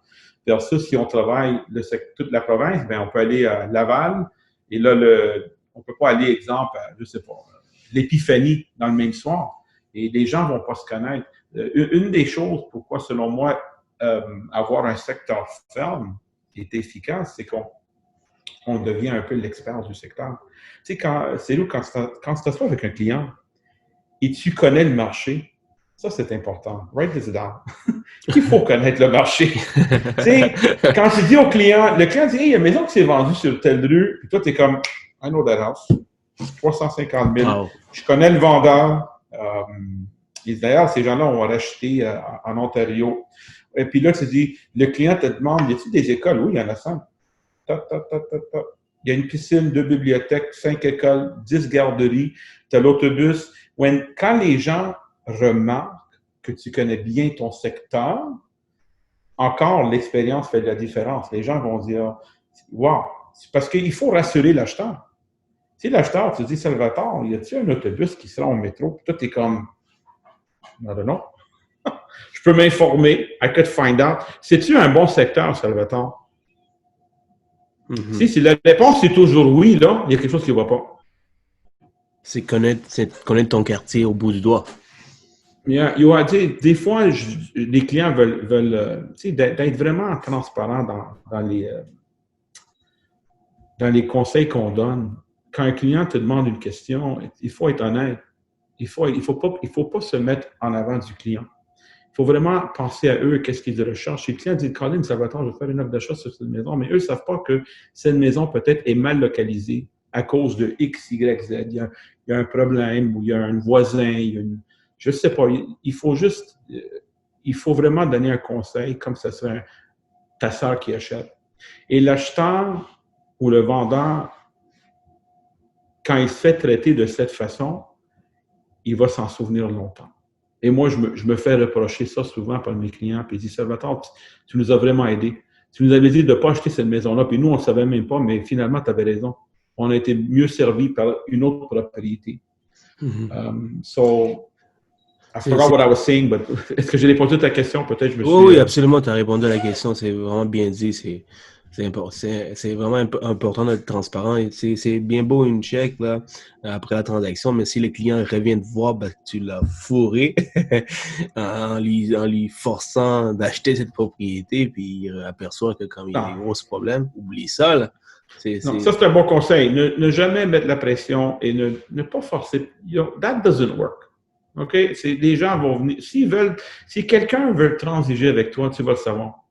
Versus si on travaille toute la province, ben on peut aller à Laval et là, on ne peut pas aller, exemple, à, je sais pas, l'Épiphanie dans le même soir. Et les gens ne vont pas se connaître. Une des choses, pourquoi, selon moi, avoir un secteur ferme est efficace, c'est qu'on devient un peu l'expert du secteur. Tu sais, quand tu t'assois avec un client et tu connais le marché, ça, c'est important. Write this down. Il faut connaître le marché. Tu sais, quand tu dis au client, le client dit « Hey, il y a une maison qui s'est vendue sur telle rue. » Puis toi, tu es comme « I know that house. 350 000. Wow. Je connais le vendeur. D'ailleurs, ces gens-là ont racheté en Ontario. Et puis là, tu dis, le client te demande, y a-t-il des écoles? Oui, il y en a 5. Il y a une piscine, 2 bibliothèques, 5 écoles, 10 garderies, tu as l'autobus. Quand les gens remarquent que tu connais bien ton secteur, encore, l'expérience fait de la différence. Les gens vont dire, wow, c'est parce qu'il faut rassurer l'acheteur. Si l'acheteur, tu dis, Salvatore, y a-t-il un autobus qui sera au métro? Puis toi, t'es comme, non. Je peux m'informer, I could find out. C'est-tu un bon secteur, Salvatore? Si la réponse est toujours oui, là, il y a quelque chose qui ne va pas. C'est connaître ton quartier au bout du doigt. Des fois, les clients veulent d'être vraiment transparents dans les conseils qu'on donne. Quand un client te demande une question, il faut être honnête. Il faut pas se mettre en avant du client. Il faut vraiment penser à eux, qu'est-ce qu'ils recherchent. Si le client dit, Colin, Salvatore, je vais faire une offre d'achat sur cette maison, mais eux ne savent pas que cette maison peut-être est mal localisée à cause de X, Y, Z. Il y a un problème, ou il y a un voisin, je ne sais pas. Il faut vraiment donner un conseil comme ça serait ta sœur qui achète. Et l'acheteur ou le vendeur, quand il se fait traiter de cette façon, il va s'en souvenir longtemps. Et moi, je me fais reprocher ça souvent par mes clients, puis ils disent, Salvatore, tu nous as vraiment aidés. Tu nous avais dit de ne pas acheter cette maison-là, puis nous, on ne savait même pas, mais finalement, tu avais raison. On a été mieux servis par une autre propriété. So, I forgot what I was saying, but est-ce que j'ai répondu à ta question? Peut-être je me suis... Oui, absolument, tu as répondu à la question. C'est vraiment bien dit. C'est vraiment important d'être transparent. C'est bien beau une chèque là, après la transaction, mais si le client revient te voir, ben, tu l'as fourré en lui forçant d'acheter cette propriété, puis il aperçoit que comme il y a des gros problèmes, oublie ça. Là. Non, ça, c'est un bon conseil. Ne jamais mettre la pression et ne pas forcer. That doesn't work. OK? Les gens vont venir. Si quelqu'un veut transiger avec toi, tu vas le savoir.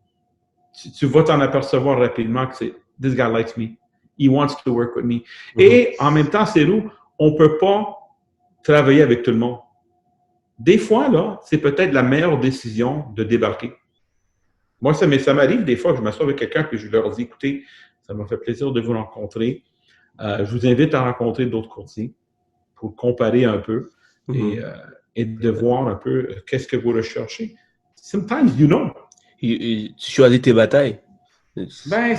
Tu vas t'en apercevoir rapidement que c'est « This guy likes me. He wants to work with me. » Et en même temps, c'est où on ne peut pas travailler avec tout le monde. Des fois, là, c'est peut-être la meilleure décision de débarquer. Moi, ça m'arrive des fois que je m'assois avec quelqu'un et je leur dis « Écoutez, ça m'a fait plaisir de vous rencontrer. Je vous invite à rencontrer d'autres courtiers pour comparer un peu et de voir un peu qu'est-ce que vous recherchez. Sometimes you know. Tu choisis tes batailles. Ben,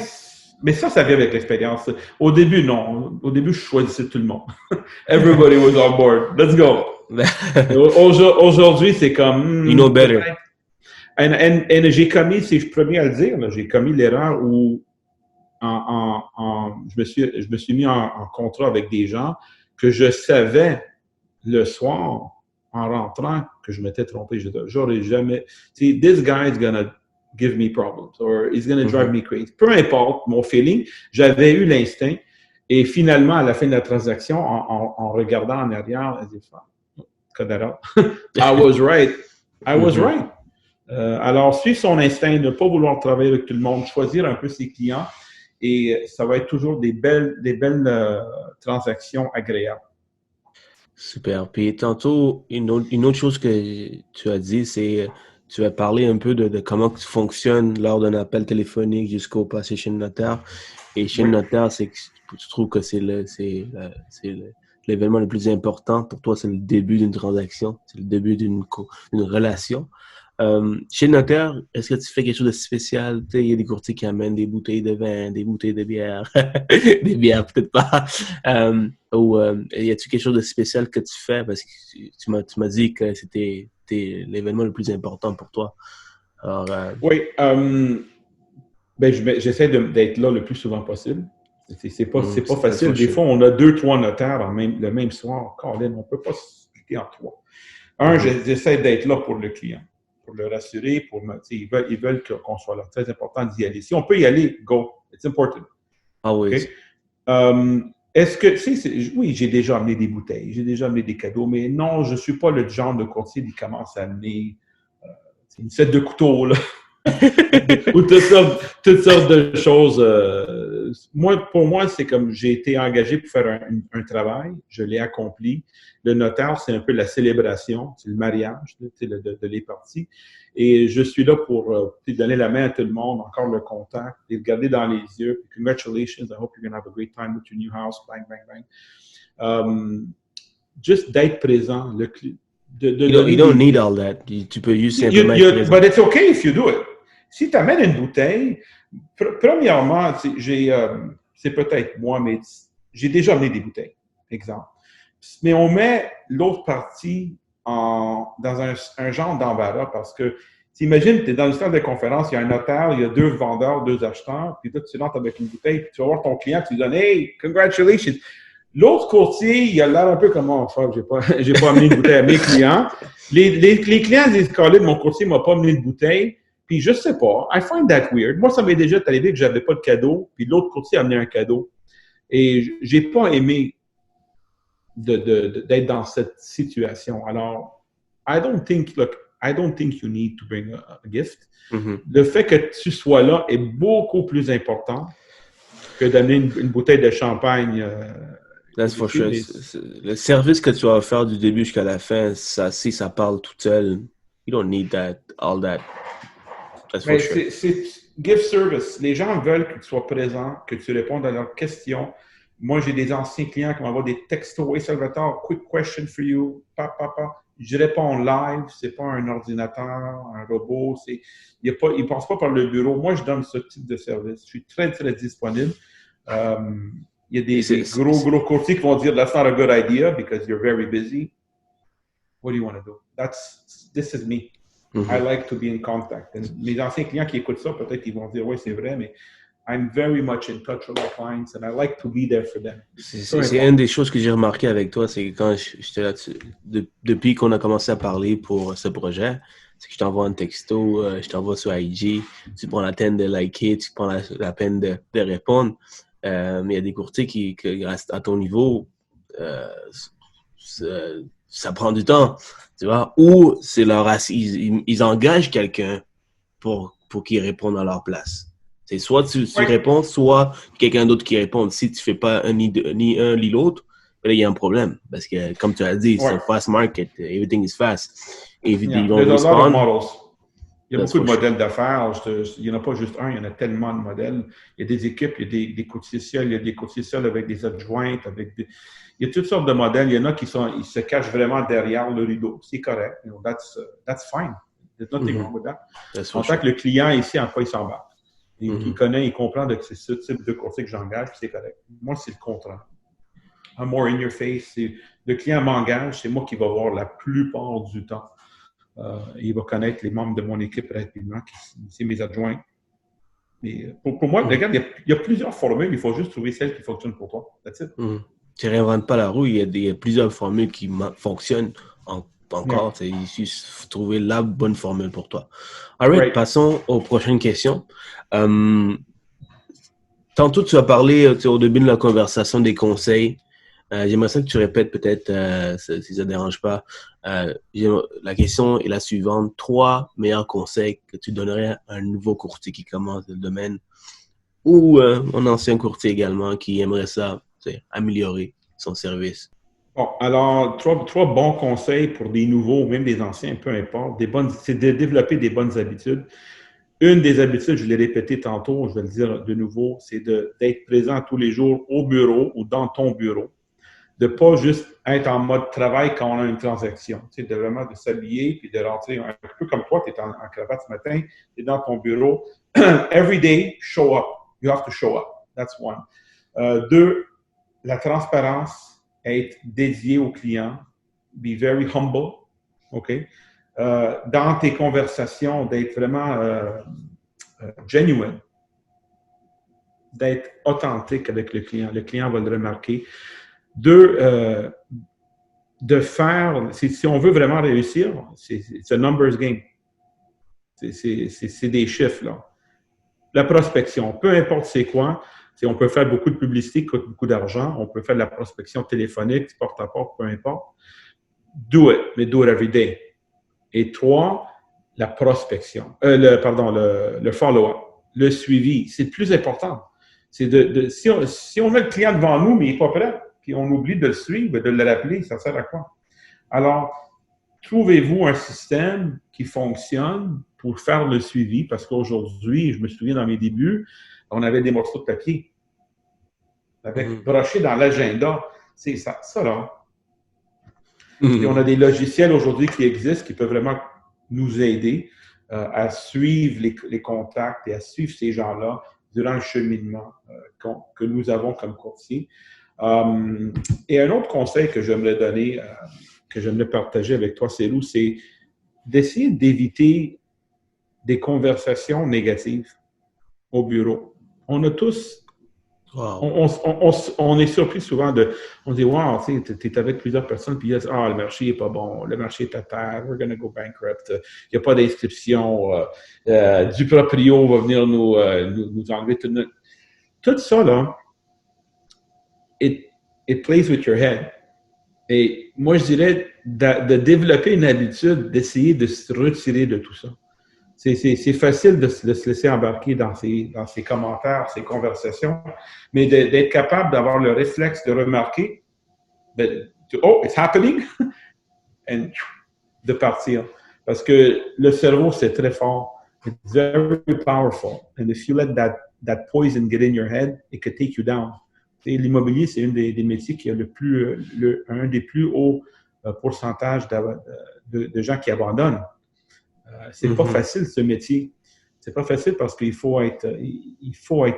mais ça vient avec l'expérience. Au début, non. Au début, je choisissais tout le monde. Everybody was on board. Let's go. Aujourd'hui, c'est comme... you know better. Et j'ai commis, si je suis premier à le dire, là, j'ai commis l'erreur où je me suis mis en contrat avec des gens que je savais le soir, en rentrant, que je m'étais trompé. J'aurais jamais... See, this guy is gonna give me problems or he's gonna drive me crazy. Peu importe mon feeling, j'avais eu l'instinct et finalement, à la fin de la transaction, en regardant en arrière, j'ai dit, I was right. I was right. Alors, suivre son instinct, ne pas vouloir travailler avec tout le monde, choisir un peu ses clients et ça va être toujours des belles transactions agréables. Super. Puis tantôt, une autre chose que tu as dit, c'est tu as parlé un peu de comment tu fonctionnes lors d'un appel téléphonique jusqu'au passé chez le notaire. Et chez le notaire, tu trouves que c'est l'événement le plus important. Pour toi, c'est le début d'une transaction, c'est le début d'une relation. Chez le notaire, est-ce que tu fais quelque chose de spécial? Tu sais, il y a des courtiers qui amènent des bouteilles de vin, des bouteilles de bière, des bières peut-être pas. Ou y a-t-il quelque chose de spécial que tu fais? Parce que tu m'as dit que c'était l'événement le plus important pour toi. Alors, oui, j'essaie d'être là le plus souvent possible. C'est pas facile. Des fois, on a 2-3 notaires le même soir. Colin, on ne peut pas se splitter en 3. J'essaie d'être là pour le client, pour le rassurer, ils veulent qu'on soit là. C'est très important d'y aller. Si on peut y aller, go. It's important. Ah oui. Okay? Est-ce que, oui, j'ai déjà amené des bouteilles, j'ai déjà amené des cadeaux, mais non, je ne suis pas le genre de courtier qui commence à amener une set de couteaux, là. Ou toutes sortes de choses pour moi, c'est comme j'ai été engagé pour faire un travail, je l'ai accompli. Le notaire, c'est un peu la célébration, c'est le mariage de les parties. Et je suis là pour donner la main à tout le monde, encore le contact, les regarder dans les yeux. Congratulations, I hope you're going to have a great time with your new house, bang, bang, bang. Juste d'être présent. You don't need all that. Tu peux juste simplement être présent. But it's okay if you do it. Si tu amènes une bouteille, premièrement, c'est peut-être moi, mais j'ai déjà amené des bouteilles, exemple. Mais on met l'autre partie dans un genre d'embarras parce que t'imagines, tu es dans une salle de conférence, il y a un notaire, il y a 2 vendeurs, 2 acheteurs, puis là, tu rentres avec une bouteille, puis tu vas voir ton client, tu lui donnes « Hey, congratulations! » L'autre courtier, il a l'air un peu comme « Oh, fuck, j'ai pas amené une bouteille à mes clients. » Les clients disent « Colin, mon courtier m'a pas amené de bouteille. » Puis je sais pas, I find that weird. Moi, ça m'est déjà arrivé que j'avais pas de cadeau, puis l'autre courtier a amené un cadeau. Et j'ai pas aimé d'être dans cette situation. Alors, I don't think you need to bring a gift. Mm-hmm. Le fait que tu sois là est beaucoup plus important que d'amener une bouteille de champagne. That's for sure. Le service que tu vas faire du début jusqu'à la fin, si ça parle tout seul, you don't need all that. That's for sure. C'est give service. Les gens veulent que tu sois présent, que tu répondes à leurs questions. Moi, j'ai des anciens clients qui m'envoient des textos. « Hey, Salvatore, quick question for you. » Je réponds live. C'est pas un ordinateur, un robot. Il ne passe pas par le bureau. Moi, je donne ce type de service. Je suis très, très disponible. Il y a des gros courtiers qui vont dire « That's not a good idea because you're very busy. What do you want to do? This is me. Mm-hmm. I like to be in contact. » Mes anciens clients qui écoutent ça, peut-être ils vont dire « Oui, c'est vrai, mais I'm very much in touch with my clients and I like to be there for them. » C'est une des choses que j'ai remarqué avec toi, c'est que quand j'étais là, depuis qu'on a commencé à parler pour ce projet, c'est que je t'envoie un texto, je t'envoie sur IG, tu prends la peine de liker, tu prends la peine de répondre. Mais il y a des courtiers qui à ton niveau, ça prend du temps, tu vois, ou c'est ils engagent quelqu'un pour qu'il réponde à leur place. C'est soit tu réponds, soit quelqu'un d'autre qui répond. Si tu fais pas ni un ni l'autre, là, il y a un problème. Parce que, comme tu as dit, c'est un fast market. Everything is fast. Ils vont respond. Il y a beaucoup de modèles d'affaires. Il n'y en a pas juste un, il y en a tellement de modèles. Il y a des équipes, il y a des courtiers seuls, il y a des courtiers seuls avec des adjointes, il y a toutes sortes de modèles. Il y en a qui se cachent vraiment derrière le rideau. C'est correct. That's fine. There's nothing wrong with that. En tant que le client ici, en quoi il s'embarque. Il connaît, il comprend que c'est ce type de courtier que j'engage, c'est correct. Moi, c'est le contraire. I'm more in your face. Le client m'engage, c'est moi qui va voir la plupart du temps. Il va connaître les membres de mon équipe rapidement, c'est mes adjoints. Mais pour moi, regarde, il y a plusieurs formules, il faut juste trouver celle qui fonctionne pour toi. That's it. Tu ne réinventes pas la roue, il y a plusieurs formules qui fonctionnent encore. Il suffit de trouver la bonne formule pour toi. All right, passons aux prochaines questions. Tantôt, tu as parlé au début de la conversation des conseils. J'aimerais ça que tu répètes peut-être, si ça ne dérange pas. La question est la suivante. 3 meilleurs conseils que tu donnerais à un nouveau courtier qui commence le domaine ou un ancien courtier également qui aimerait ça, améliorer son service. Bon, alors, 3 bons conseils pour des nouveaux, même des anciens, peu importe. C'est de développer des bonnes habitudes. Une des habitudes, je l'ai répété tantôt, je vais le dire de nouveau, c'est d'être présent tous les jours au bureau ou dans ton bureau. De ne pas juste être en mode travail quand on a une transaction. Tu sais, vraiment de s'habiller puis de rentrer un peu comme toi, tu es en cravate ce matin, tu es dans ton bureau. Every day, show up. You have to show up. That's 1. 2, la transparence. Être dédié au client, be very humble, OK? Dans tes conversations, d'être vraiment genuine, d'être authentique avec le client va le remarquer. 2, de faire, si on veut vraiment réussir, c'est un numbers game. C'est des chiffres, là. La prospection, peu importe c'est quoi, on peut faire beaucoup de publicité qui coûte beaucoup d'argent. On peut faire de la prospection téléphonique, porte-à-porte, peu importe. Do it, mais do it every day. Et 3, la prospection. Le follow-up, le suivi. C'est le plus important. Si on a le client devant nous, mais il n'est pas prêt, puis on oublie de le suivre, de le rappeler, ça sert à quoi? Alors, trouvez-vous un système qui fonctionne pour faire le suivi, parce qu'aujourd'hui, je me souviens dans mes débuts, on avait des morceaux de papier. Avec broché dans l'agenda. C'est ça là. Et on a des logiciels aujourd'hui qui existent qui peuvent vraiment nous aider à suivre les contacts et à suivre ces gens-là durant le cheminement que nous avons comme courtier. Et un autre conseil que j'aimerais donner, que j'aimerais partager avec toi, Célou, c'est d'essayer d'éviter des conversations négatives au bureau. On a tous... Wow. On est surpris souvent on dit, wow, tu es avec plusieurs personnes, puis ils disent, le marché n'est pas bon, le marché est à terre, we're going to go bankrupt, il n'y a pas d'inscription, du proprio va venir nous enlever tout ça, là, it plays with your head. Et moi, je dirais de développer une habitude d'essayer de se retirer de tout ça. C'est facile de se laisser embarquer dans ces commentaires, ces conversations, mais d'être capable d'avoir le réflexe de remarquer, oh, it's happening, et de partir. Parce que le cerveau, c'est très fort. It's very powerful. And if you let that poison get in your head, it could take you down. L'immobilier, c'est un des métiers qui a un des plus hauts pourcentages de gens qui abandonnent. C'est pas facile, ce métier. C'est pas facile parce qu'il faut être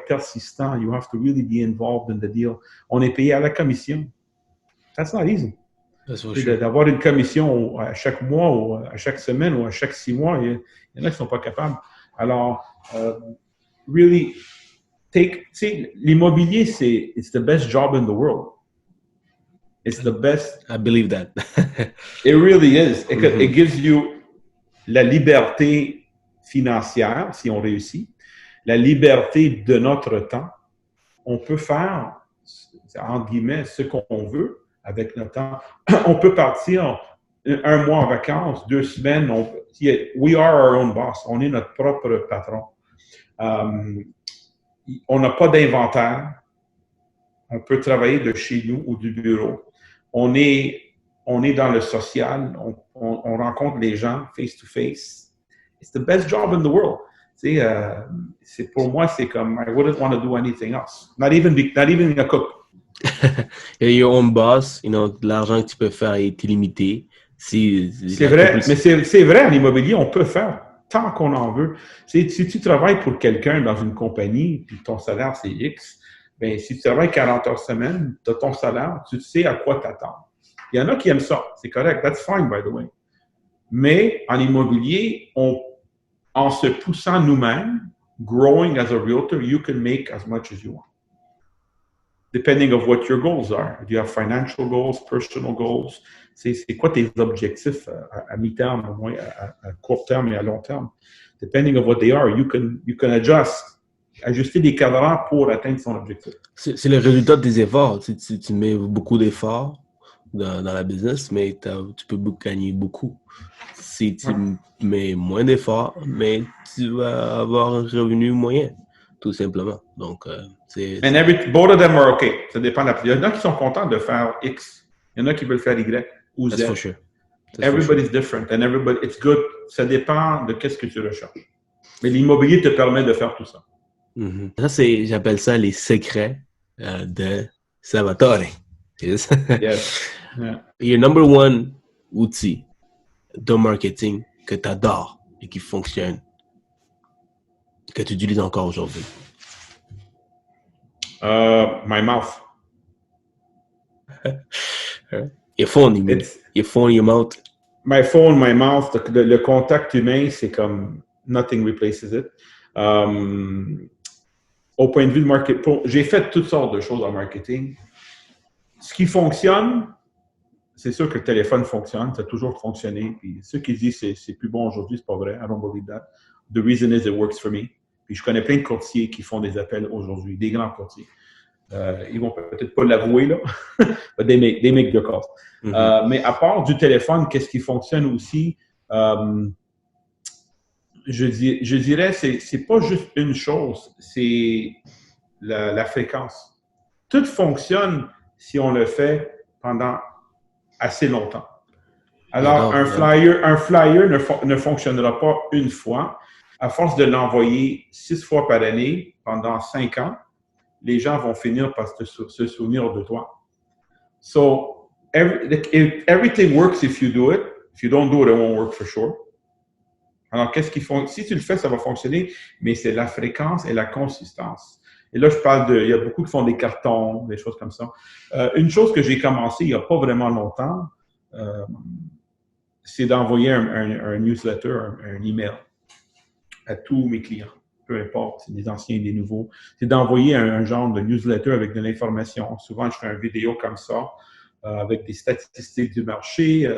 persistant. You have to really be involved in the deal. On est payé à la commission. That's not easy. D'avoir une commission à chaque mois ou à chaque semaine ou à chaque 6 mois, il y en a qui sont pas capables. Alors, really, l'immobilier, it's the best job in the world. It's the best. I believe that. It really is. It gives you la liberté financière, si on réussit, la liberté de notre temps. On peut faire, entre guillemets, ce qu'on veut avec notre temps. On peut partir 1 mois en vacances, 2 semaines. We are our own boss. On est notre propre patron. On n'a pas d'inventaire. On peut travailler de chez nous ou du bureau. On est dans le social, on rencontre les gens face-to-face. It's the best job in the world. Pour moi, c'est comme, I wouldn't want to do anything else. Not even a cook. Et your own boss, l'argent que tu peux faire est illimité. C'est vrai, mais c'est vrai, en immobilier, on peut faire tant qu'on en veut. Si tu travailles pour quelqu'un dans une compagnie, puis ton salaire, c'est X, bien, si tu travailles 40 heures semaine, tu as ton salaire, tu sais à quoi t'attendre. Il y en a qui aiment ça, c'est correct, that's fine, by the way. Mais en immobilier, en se poussant nous-mêmes, growing as a realtor, you can make as much as you want. Depending of what your goals are. Do you have financial goals, personal goals? C'est quoi tes objectifs à mi-terme, au moins à court terme et à long terme? Depending of what they are, you can ajuster des cadrans pour atteindre son objectif. C'est le résultat de tes efforts. Tu mets beaucoup d'efforts dans la business, mais tu peux gagner beaucoup. Si tu mets moins d'efforts, mais tu vas avoir un revenu moyen, tout simplement. Donc, both of them are okay. Ça dépend de la... Il y en a qui sont contents de faire X. Il y en a qui veulent faire Y ou Z. That's for sure. Everybody's different and it's good. Ça dépend de qu'est-ce que tu recherches. Mais l'immobilier te permet de faire tout ça. Mm-hmm. Ça, j'appelle ça les secrets de Salvatore. Yes. Yeah. Your number one outil de marketing que tu adores et qui fonctionne, que tu utilises encore aujourd'hui? My mouth. Your phone, you mean? Your phone, your mouth? My phone, my mouth. Le contact humain, c'est comme nothing replaces it. Au point de vue de marketing, j'ai fait toutes sortes de choses en marketing. Ce qui fonctionne, c'est sûr que le téléphone fonctionne, ça a toujours fonctionné. Puis ceux qui disent que c'est plus bon aujourd'hui, c'est pas vrai. I don't believe that. The reason is it works for me. Puis je connais plein de courtiers qui font des appels aujourd'hui, des grands courtiers. Ils vont peut-être pas l'avouer, là. But they make the calls. Mm-hmm. Mais à part du téléphone, qu'est-ce qui fonctionne aussi? Je dirais, c'est pas juste une chose. C'est la fréquence. Tout fonctionne si on le fait pendant assez longtemps. Alors, un flyer ne fonctionnera pas une fois. À force de l'envoyer 6 fois par année pendant 5 ans, les gens vont finir par se souvenir de toi. So, everything works if you do it. If you don't do it, it won't work for sure. Alors, qu'est-ce qu'ils font? Si tu le fais, ça va fonctionner, mais c'est la fréquence et la consistance. Et là, il y a beaucoup qui font des cartons, des choses comme ça. Une chose que j'ai commencé il n'y a pas vraiment longtemps, c'est d'envoyer un newsletter, un email à tous mes clients, peu importe, c'est des anciens et des nouveaux. C'est d'envoyer un genre de newsletter avec de l'information. Souvent, je fais une vidéo comme ça, avec des statistiques du marché,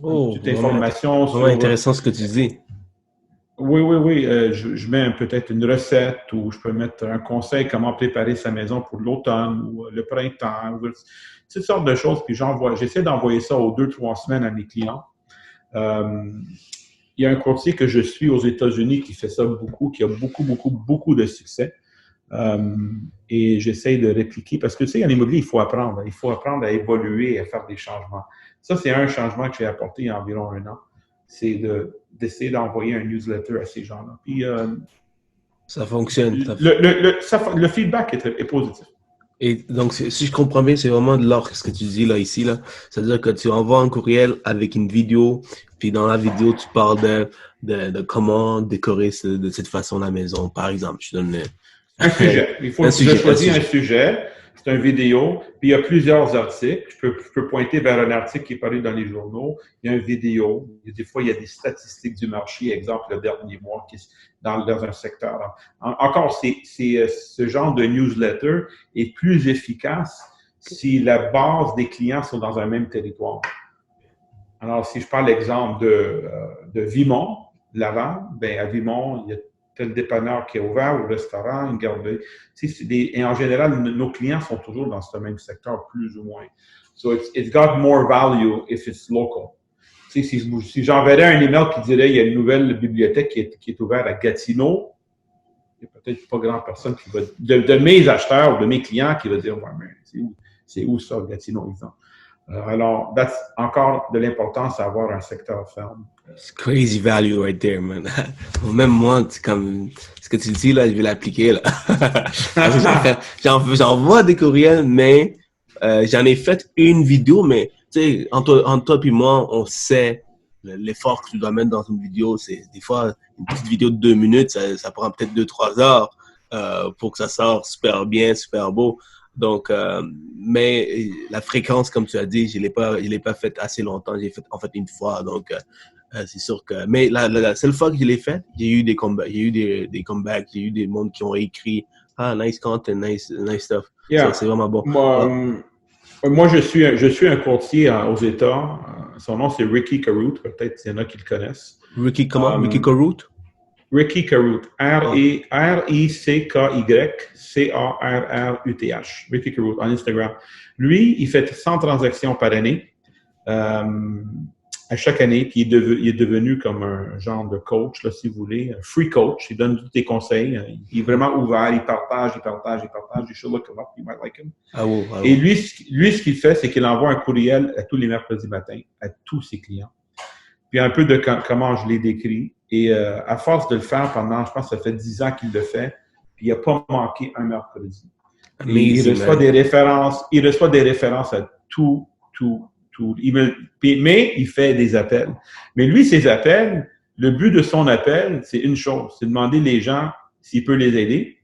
toute information. C'est vraiment intéressant ce que tu dis. Oui. Je mets peut-être une recette ou je peux mettre un conseil comment préparer sa maison pour l'automne ou le printemps. Toutes sortes de choses. Puis j'essaie d'envoyer ça aux 2-3 semaines à mes clients. Il y a un courtier que je suis aux États-Unis qui fait ça beaucoup, qui a beaucoup de succès. Et j'essaie de répliquer parce que, tu sais, en immobilier, il faut apprendre. Il faut apprendre à évoluer et à faire des changements. Ça, c'est un changement que j'ai apporté il y a environ 1 an. C'est d'essayer d'envoyer un newsletter à ces gens-là. Puis, ça fonctionne. Le feedback est positif. Et donc, si je comprends bien, c'est vraiment de l'or ce que tu dis là, ici. Là. C'est-à-dire que tu envoies un courriel avec une vidéo, puis dans la vidéo, tu parles de comment décorer de cette façon la maison. Par exemple, je donne un sujet. Il faut choisir un sujet. C'est une vidéo, puis il y a plusieurs articles. Je peux pointer vers un article qui est paru dans les journaux. Il y a une vidéo. Des fois, il y a des statistiques du marché, exemple, le dernier mois, qui est dans un secteur. Encore, ce genre de newsletter est plus efficace si la base des clients sont dans un même territoire. Alors, si je parle l'exemple de Vimont, Laval, ben à Vimont, il y a tel dépanneur qui est ouvert, ou restaurant, une garderie. Et en général, nos clients sont toujours dans ce même secteur, plus ou moins. So it's got more value if it's local. Si j'enverrais un email qui dirait il y a une nouvelle bibliothèque qui est ouverte à Gatineau, il n'y a peut-être pas grand personne qui va, de mes acheteurs ou de mes clients qui va dire ouais, mais c'est où ça, Gatineau, exemple. Alors, that's encore de l'importance d'avoir un secteur ferme. It's crazy value right there, man. Même moi, comme ce que tu dis là, je vais l'appliquer là. J'envoie des courriels, mais j'en ai fait une vidéo, mais tu sais, entre toi et moi, on sait l'effort que tu dois mettre dans une vidéo. C'est des fois une petite vidéo de 2 minutes, ça prend peut-être 2-3 heures pour que ça sorte super bien, super beau. Donc, mais la fréquence, comme tu as dit, je l'ai pas faite assez longtemps. J'ai fait en fait une fois, donc c'est sûr que. Mais la seule fois que je l'ai fait, j'ai eu des comebacks, des comebacks, j'ai eu des mondes qui ont écrit nice content, nice stuff. Yeah. C'est vraiment bon. Moi, je suis un courtier aux États. Son nom c'est Ricky Carruth. Peut-être qu'il y en a qui le connaissent. Ricky comment? Ricky Carruth? Ricky Carruth. R-I-C-K-Y-C-A-R-R-U-T-H. Ricky Carruth, en Instagram. Lui, il fait 100 transactions par année, à chaque année, puis il est devenu comme un genre de coach, là, si vous voulez, un free coach. Il donne tous tes conseils. Il est vraiment ouvert, il partage. You should look him up, you might like him. Et lui, ce qu'il fait, c'est qu'il envoie un courriel à tous les mercredis matins, à tous ses clients. Puis un peu de comment je l'ai décrit. Et à force de le faire pendant, je pense que ça fait 10 ans qu'il le fait, puis il n'a pas manqué un mercredi. Il reçoit des références à tout. Mais il fait des appels. Mais lui, ses appels, le but de son appel, c'est une chose, c'est de demander les gens s'il peut les aider,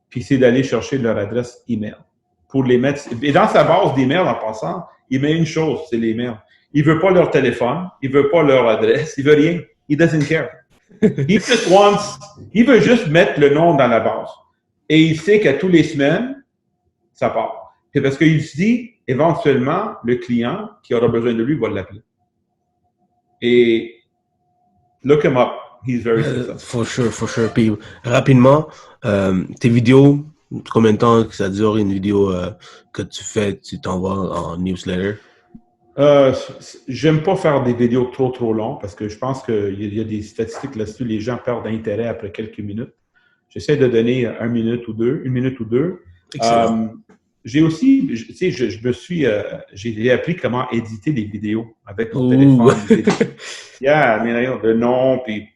puis c'est d'aller chercher leur adresse email pour les mettre. Et dans sa base d'email, en passant, il met une chose, c'est les mails. Il veut pas leur téléphone, il veut pas leur adresse, il veut rien. He doesn't care. Il veut juste mettre le nom dans la base. Et il sait qu'à tous les semaines, ça part. C'est parce qu'il se dit, éventuellement, le client qui aura besoin de lui va l'appeler. Et look him up. He's very successful. For sure. Puis rapidement, tes vidéos, combien de temps ça dure une vidéo que tu t'envoies en newsletter? J'aime pas faire des vidéos trop longs parce que je pense qu'il y a des statistiques là-dessus, les gens perdent d'intérêt après quelques minutes. J'essaie de donner une minute ou deux. Excellent. J'ai aussi, tu sais, j'ai appris comment éditer des vidéos avec mon Ouh. téléphone. Le nom, puis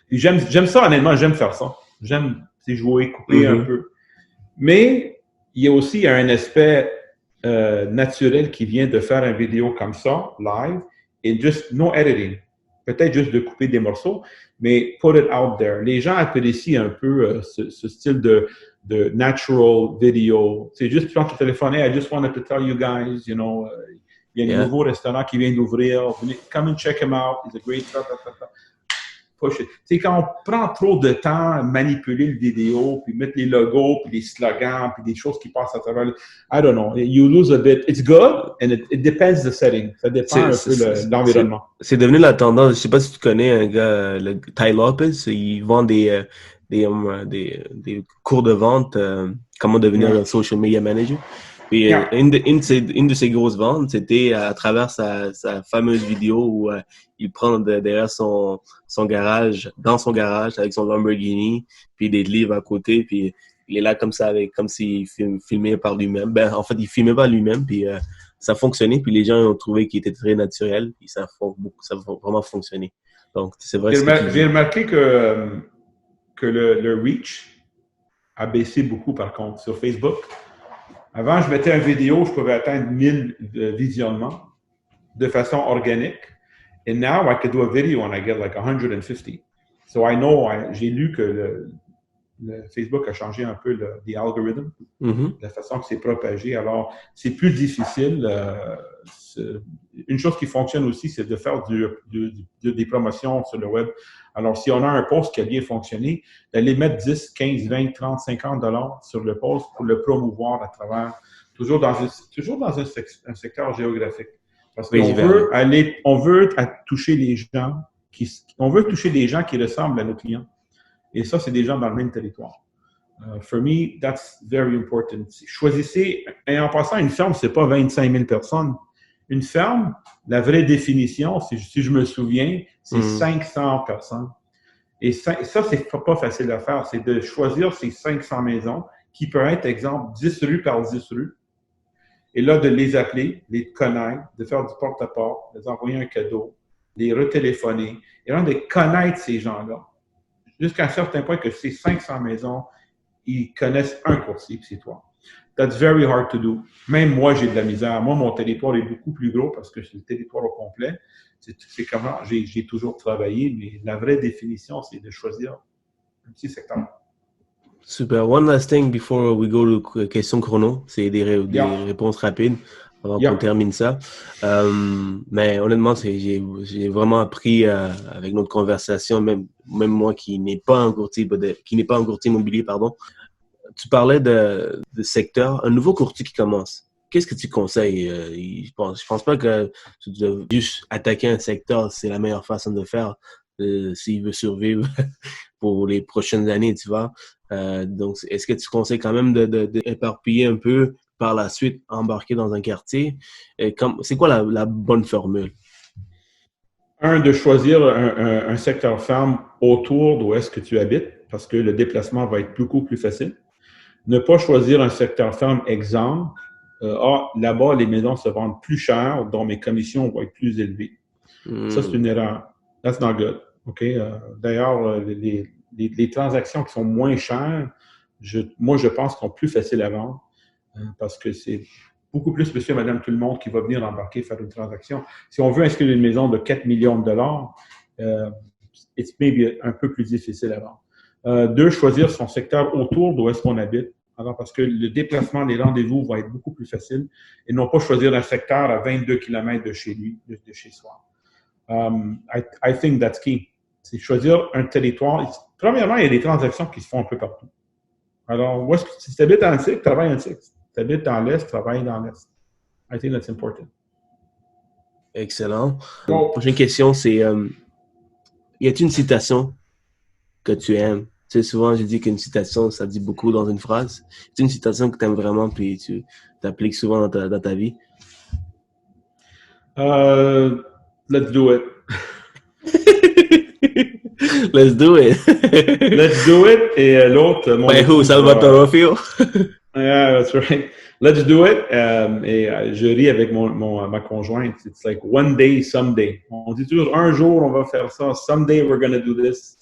j'aime ça, honnêtement, j'aime faire ça. J'aime jouer, couper un peu. Mais il y a aussi un aspect naturel qui vient de faire une vidéo comme ça, live, et just no editing. Peut-être juste de couper des morceaux, mais put it out there. Les gens apprécient un peu ce style de natural video. C'est juste, tu prends ton téléphone, hey, I just wanted to tell you guys, il y a un nouveau restaurant qui vient d'ouvrir. Come and check him out. He's a great... Push it. C'est quand on prend trop de temps à manipuler le vidéo, puis mettre les logos, puis les slogans, puis des choses qui passent à travers. I don't know. You lose a bit. It's good, and it depends the setting. Ça dépend un peu de l'environnement. C'est devenu la tendance. Je sais pas si tu connais un gars, le Ty Lopez. Il vend des cours de vente, comment devenir un social media manager. Puis une de ses grosses ventes, c'était à travers sa fameuse vidéo où il prend derrière son garage, dans son garage, avec son Lamborghini, puis des livres à côté, puis il est là comme ça, comme s'il filmait par lui-même. Ben, en fait, il filmait pas lui-même, puis ça fonctionnait, puis les gens ont trouvé qu'il était très naturel, puis ça a vraiment fonctionné. Donc, c'est vrai. J'ai remarqué que le reach a baissé beaucoup, par contre, sur Facebook. Avant, je mettais une vidéo, je pouvais atteindre 1000 visionnements de façon organique. And now, I could do a video and I get like 150. So I know, j'ai lu que le Facebook a changé un peu l'algorithme, la façon que c'est propagé. Alors, c'est plus difficile. Une chose qui fonctionne aussi, c'est de faire des promotions sur le web. Alors, si on a un post qui a bien fonctionné, d'aller mettre 10, 15, 20, 30, 50 $ sur le post pour le promouvoir à travers, toujours dans un secteur géographique. Parce qu'on veut toucher les gens qui ressemblent à nos clients. Et ça, c'est des gens dans le même territoire. For me, that's very important. Choisissez, et en passant, une ferme, c'est pas 25 000 personnes. Une ferme, la vraie définition, si je me souviens, c'est 500 personnes. Et ça, c'est pas facile à faire. C'est de choisir ces 500 maisons qui peuvent être, exemple, 10 rues par 10 rues. Et là, de les appeler, les connaître, de faire du porte-à-porte, de les envoyer un cadeau, les retéléphoner, et là, de connaître ces gens-là. Jusqu'à un certain point que ces 500 maisons, ils connaissent un courtier, puis c'est toi. That's very hard to do. Même moi, j'ai de la misère. Moi, mon territoire est beaucoup plus gros parce que c'est le territoire au complet. C'est comment j'ai toujours travaillé, mais la vraie définition, c'est de choisir un petit secteur. Super. One last thing before we go to question chrono. C'est des réponses rapides avant qu'on termine ça. Mais honnêtement, j'ai vraiment appris avec notre conversation, même moi qui n'est pas un courtier immobilier, pardon. Tu parlais de secteur, un nouveau courtier qui commence. Qu'est-ce que tu conseilles? Je pense pas que tu dois juste attaquer un secteur, c'est la meilleure façon de faire s'il veut survivre pour les prochaines années, tu vois. Donc, est-ce que tu conseilles quand même d'éparpiller un peu, par la suite embarquer dans un quartier? C'est quoi la bonne formule? De choisir un secteur ferme autour d'où est-ce que tu habites, parce que le déplacement va être beaucoup plus facile. Ne pas choisir un secteur ferme, exemple, là-bas, les maisons se vendent plus cher, donc mes commissions vont être plus élevées. Ça, c'est une erreur. That's not good. OK? D'ailleurs, les transactions qui sont moins chères, moi, je pense sont plus faciles à vendre parce que c'est beaucoup plus monsieur, madame, tout le monde qui va venir embarquer, faire une transaction. Si on veut inscrire une maison de 4 millions de $, it's maybe un peu plus difficile à vendre. 2, choisir son secteur autour d'où est-ce qu'on habite. Alors, parce que le déplacement, les rendez-vous vont être beaucoup plus faciles et non pas choisir un secteur à 22 km de chez lui, de chez soi. I think that's key. C'est choisir un territoire. Premièrement, il y a des transactions qui se font un peu partout. Alors, si tu habites en Antique, travaille en Antique. Si tu habites dans l'Est, travaille dans l'Est. I think that's important. Excellent. Prochaine question, c'est y a-t-il une citation que tu aimes? Tu sais, souvent, je dis qu'une citation, ça dit beaucoup dans une phrase. C'est une citation que tu aimes vraiment puis tu t'appliques souvent dans ta vie? Let's do it. Let's do it. Let's do it. Et l'autre, mon By who? Salvatore Fio? Yeah, that's right. Let's do it. Et je ris avec ma conjointe. It's like one day, someday. On dit toujours un jour, on va faire ça. Someday, we're going to do this.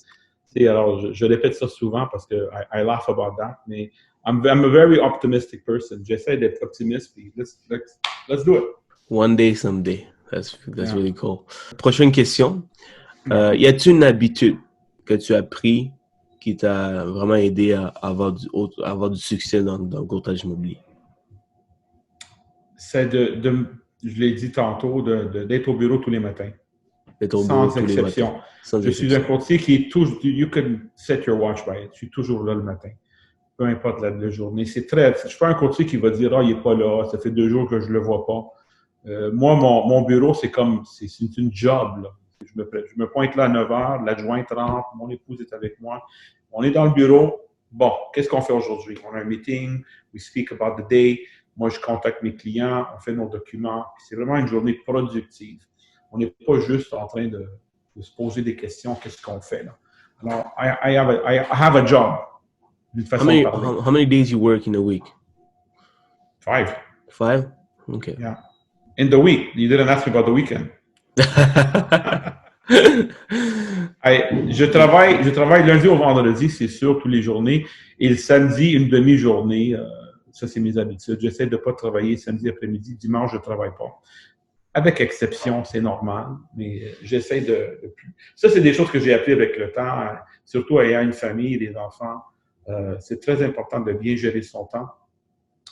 Et alors, je répète ça souvent parce que I laugh about that. Mais I'm a very optimistic person. J'essaie d'être optimiste. Puis let's do it. One day, someday. That's really cool. Prochaine question. Y a-t-il une habitude que tu as pris qui t'a vraiment aidé à avoir du succès dans le courtage immobilier? C'est je l'ai dit tantôt, d'être au bureau tous les matins. Sans exception. Je suis un courtier qui est toujours, you can set your watch by it. Je suis toujours là le matin. Peu importe la journée. Je suis pas un courtier qui va dire, il est pas là, ça fait 2 jours que je le vois pas. Moi, mon bureau, c'est une job, là. Je me pointe là à 9 h, l'adjointe rentre, mon épouse est avec moi. On est dans le bureau. Bon, qu'est-ce qu'on fait aujourd'hui? On a un meeting, we speak about the day. Moi, je contacte mes clients, on fait nos documents. C'est vraiment une journée productive. On n'est pas juste en train de se poser des questions, qu'est-ce qu'on fait là? Alors, I have a job. D'une façon de parler. How many days you work in a week? 5. 5? Okay. Yeah. In the week. You didn't ask me about the weekend. Je travaille lundi au vendredi, c'est sûr, tous les journées. Et le samedi, une demi-journée. Ça, c'est mes habitudes. J'essaie de ne pas travailler samedi après-midi. Dimanche, je ne travaille pas. Avec exception, c'est normal, mais j'essaie de plus. Ça, c'est des choses que j'ai appris avec le temps, surtout ayant une famille et des enfants. C'est très important de bien gérer son temps.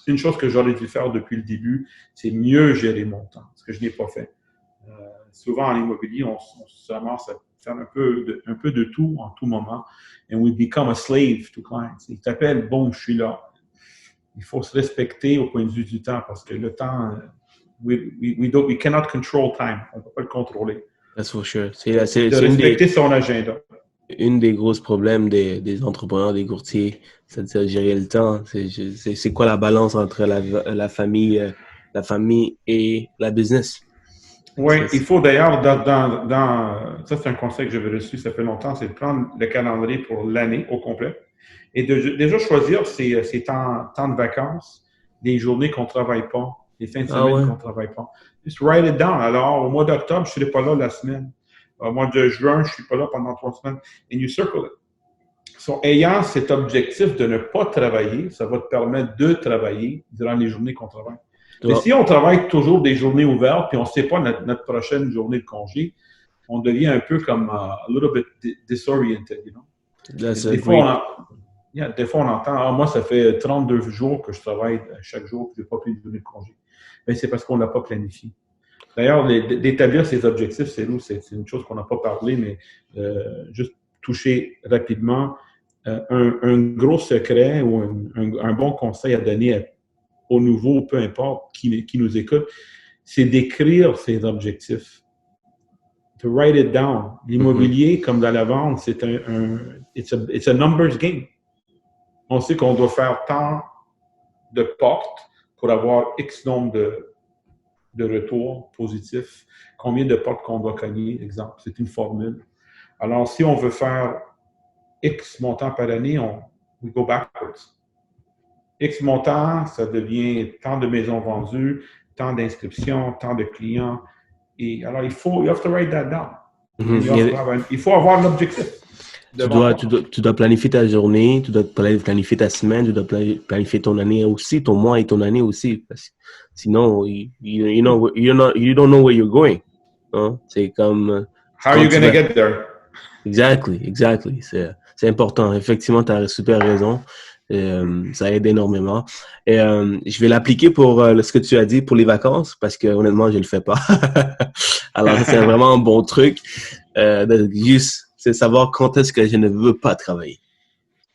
Une chose que j'aurais dû faire depuis le début, c'est mieux gérer mon temps, ce que je n'ai pas fait. Souvent, en immobilier, on se ramasse à faire un peu de tout en tout moment. And we become a slave to clients. Ils t'appellent, bon, je suis là. Il faut se respecter au point de vue du temps parce que le temps, we cannot control time. On ne peut pas le contrôler. That's for sure. C'est respecter son agenda. Une des grosses problèmes des entrepreneurs, des courtiers, c'est de gérer le temps. C'est quoi la balance entre la famille et la business? Oui, il faut d'ailleurs, ça c'est un conseil que j'avais reçu, ça fait longtemps, c'est de prendre le calendrier pour l'année au complet et de déjà choisir ses temps de vacances, les journées qu'on ne travaille pas, les fins de semaine qu'on ne travaille pas. Just write it down. Alors, au mois d'octobre, je ne serai pas là la semaine. Au mois de juin, je ne suis pas là pendant 3 semaines. And you circle it. So, ayant cet objectif de ne pas travailler, ça va te permettre de travailler durant les journées qu'on travaille. Mais si on travaille toujours des journées ouvertes puis on ne sait pas notre prochaine journée de congé, on devient un peu comme a little bit disoriented, you know? Des fois, on entend, moi, ça fait 32 jours que je travaille chaque jour que je n'ai pas pris de journée de congé. Mais c'est parce qu'on ne l'a pas planifié. D'ailleurs, d'établir ces objectifs, c'est une chose qu'on n'a pas parlé, mais juste toucher rapidement. Un gros secret ou un bon conseil à donner aux nouveaux, peu importe, qui nous écoutent, c'est d'écrire ses objectifs. To write it down. L'immobilier, comme dans la vente, c'est it's a numbers game. On sait qu'on doit faire tant de portes pour avoir X nombre de retours positifs. Combien de portes qu'on doit cogner, exemple. C'est une formule. Alors, si on veut faire X montant par année, we go backwards. X montant, ça devient tant de maisons vendues, tant d'inscriptions, tant de clients. Et alors, you have to write that down. Il faut avoir l'objectif. Tu dois planifier ta journée, tu dois planifier ta semaine, tu dois planifier ton année aussi, ton mois et ton année aussi. Parce que sinon, you don't know where you're going. Hein? C'est comme... How are you going to get there? Exactly. C'est important. Effectivement, tu as super raison. Ça aide énormément. Et je vais l'appliquer pour ce que tu as dit pour les vacances parce que honnêtement, je le fais pas. Alors, c'est vraiment un bon truc. Juste, c'est savoir quand est-ce que je ne veux pas travailler.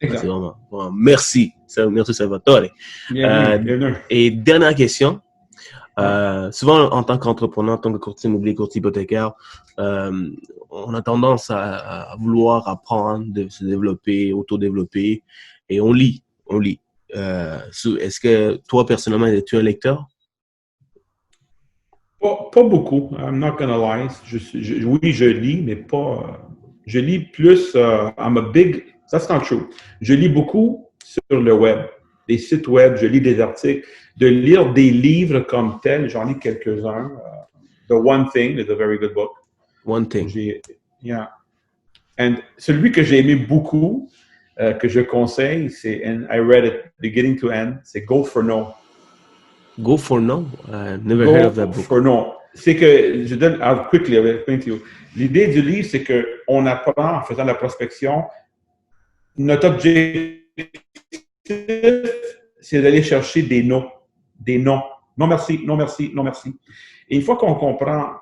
C'est vraiment. Bon, merci Salvatore. Bienvenue. Et dernière question. Souvent, en tant qu'entrepreneur, en tant que courtier immobilier, courtier hypothécaire, on a tendance à vouloir apprendre, de se développer, auto-développer, et on lit. Est-ce que toi, personnellement, es-tu un lecteur? Pas beaucoup. I'm not gonna lie. Oui, je lis, mais pas... Je lis plus, I'm a big, that's not true. Je lis beaucoup sur le web, des sites web, je lis des articles. De lire des livres comme tels, j'en lis quelques-uns. The One Thing is a very good book. One Thing. Yeah. And celui que j'ai aimé beaucoup, que je conseille, c'est, and I read it beginning to end, c'est Go for No. Go for No? Never heard of that book. Go for No. C'est que, je donne, I'll quickly explain to you. L'idée du livre, c'est qu'on apprend en faisant la prospection. Notre objectif, c'est d'aller chercher des noms. Des noms. Non merci, non merci, non merci. Et une fois qu'on comprend,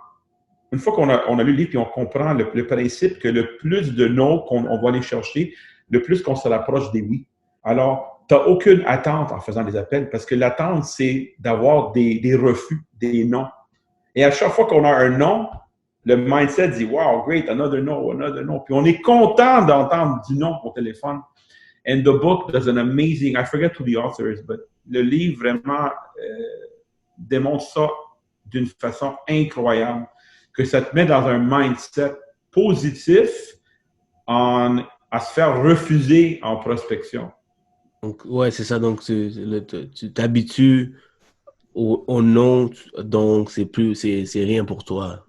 une fois qu'on a lu le livre et on comprend le principe que le plus de noms qu'on va aller chercher, le plus qu'on se rapproche des oui. Alors, tu n'as aucune attente en faisant des appels parce que l'attente, c'est d'avoir des refus, des noms. Et à chaque fois qu'on a un non, le mindset dit « Wow, great, another no, another no ». Puis on est content d'entendre du non au téléphone. And the book does an amazing, I forget who the author is, but le livre vraiment démontre ça d'une façon incroyable, que ça te met dans un mindset positif à se faire refuser en prospection. Donc, ouais, c'est ça. Donc, tu t'habitues au non, donc c'est rien pour toi.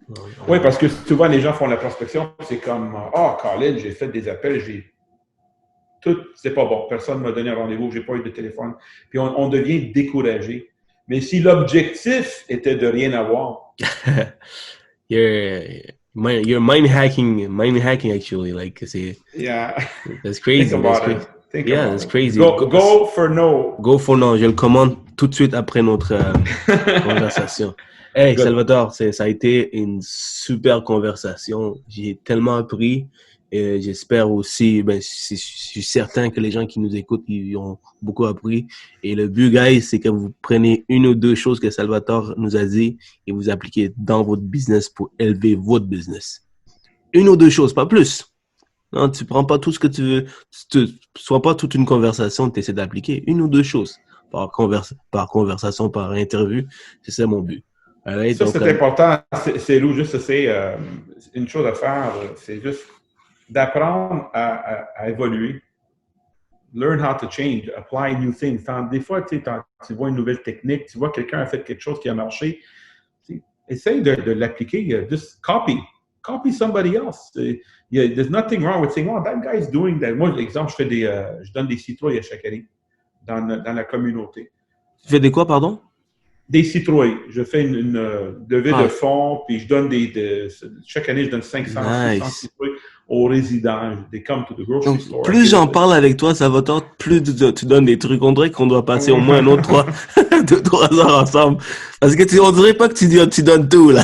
Oui, parce que souvent, les gens font la prospection, c'est comme « Ah, oh, Colin, j'ai fait des appels, tout, c'est pas bon. Personne ne m'a donné un rendez-vous, j'ai pas eu de téléphone. » Puis on devient découragé. Mais si l'objectif était de rien avoir. You're mind hacking actually. Like, yeah. That's crazy. Think about it. Yeah, that's crazy. Go for no. Go for no. Je le commande tout de suite après notre conversation. Hey, good. Salvatore, ça a été une super conversation. J'ai tellement appris. Et j'espère aussi, je suis certain que les gens qui nous écoutent, ils ont beaucoup appris. Et le but, guys, c'est que vous preniez une ou deux choses que Salvatore nous a dit et vous appliquez dans votre business pour élever votre business. Une ou deux choses, pas plus. Non, tu prends pas tout ce que tu veux. Soit pas toute une conversation, tu essaies d'appliquer. Une ou deux choses par conversation, par interview. C'est ça mon but. Right? Ça, donc, c'est important. C'est juste, c'est une chose à faire. C'est juste d'apprendre à évoluer. Learn how to change, apply new things. Des fois, tu vois une nouvelle technique, tu vois quelqu'un a fait quelque chose qui a marché. Essaye de l'appliquer. Just copy somebody else. There's nothing wrong with saying, oh, that guy is doing that. Moi, exemple, je donne des citrouilles à chaque année dans la communauté. Tu fais des quoi, pardon? Des citrouilles. Je fais une levée de fonds, puis je donne chaque année, je donne 500, nice. 600 citrouilles aux résidents. They come to the grocery store. Plus j'en parle avec toi, Salvatore, plus tu donnes des trucs. On dirait qu'on doit passer au moins un autre 3 heures ensemble. Parce que on dirait pas que tu donnes tout, là.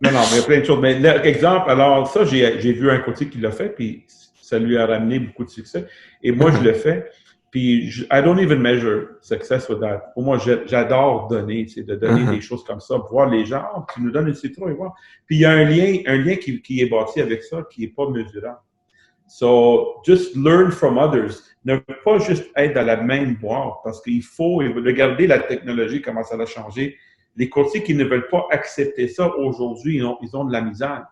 Non, mais il y a plein de choses. Mais exemple, alors ça, j'ai vu un courtier qui l'a fait, puis ça lui a ramené beaucoup de succès. Et moi, je le fais. Puis, I don't even measure success with that. Pour moi, j'adore donner, de donner des choses comme ça, voir les gens, oh, tu nous donnes une citrouille, voir. Puis, il y a un lien qui est bâti avec ça, qui n'est pas mesurable. So, just learn from others. Ne pas juste être dans la même boîte, parce qu'il faut regarder la technologie, comment ça a changé. Les courtiers qui ne veulent pas accepter ça aujourd'hui, ils ont de la misère.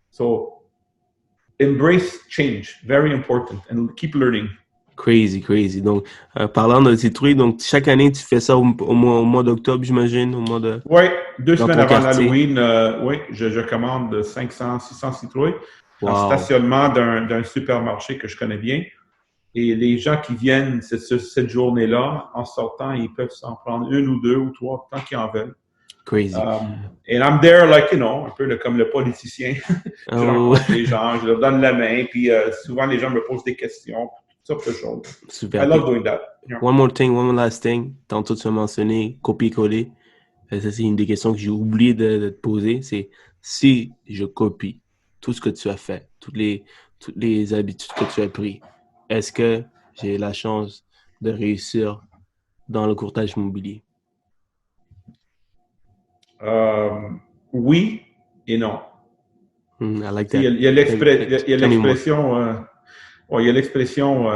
So, embrace change. Very important. And keep learning. Crazy. Donc, parlant de citrouilles, donc chaque année, tu fais ça au mois d'octobre, j'imagine, Oui, 2 semaines avant l'Halloween, oui, je commande 500, 600 citrouilles en stationnement d'un supermarché que je connais bien. Et les gens qui viennent cette journée-là, en sortant, ils peuvent s'en prendre 1 ou 2 ou 3, tant qu'ils en veulent. Crazy. And I'm there, like, un peu comme le politicien. Je rencontre les gens, je leur donne la main, puis souvent, les gens me posent des questions. Super. I love doing that. Yeah. One last thing. Tantôt, tu as mentionné copier-coller. Ça, c'est une des questions que j'ai oublié de te poser. C'est si je copie tout ce que tu as fait, toutes les habitudes que tu as prises, est-ce que j'ai la chance de réussir dans le courtage immobilier? Oui et non. I like that. Il y a l'expression... il y a l'expression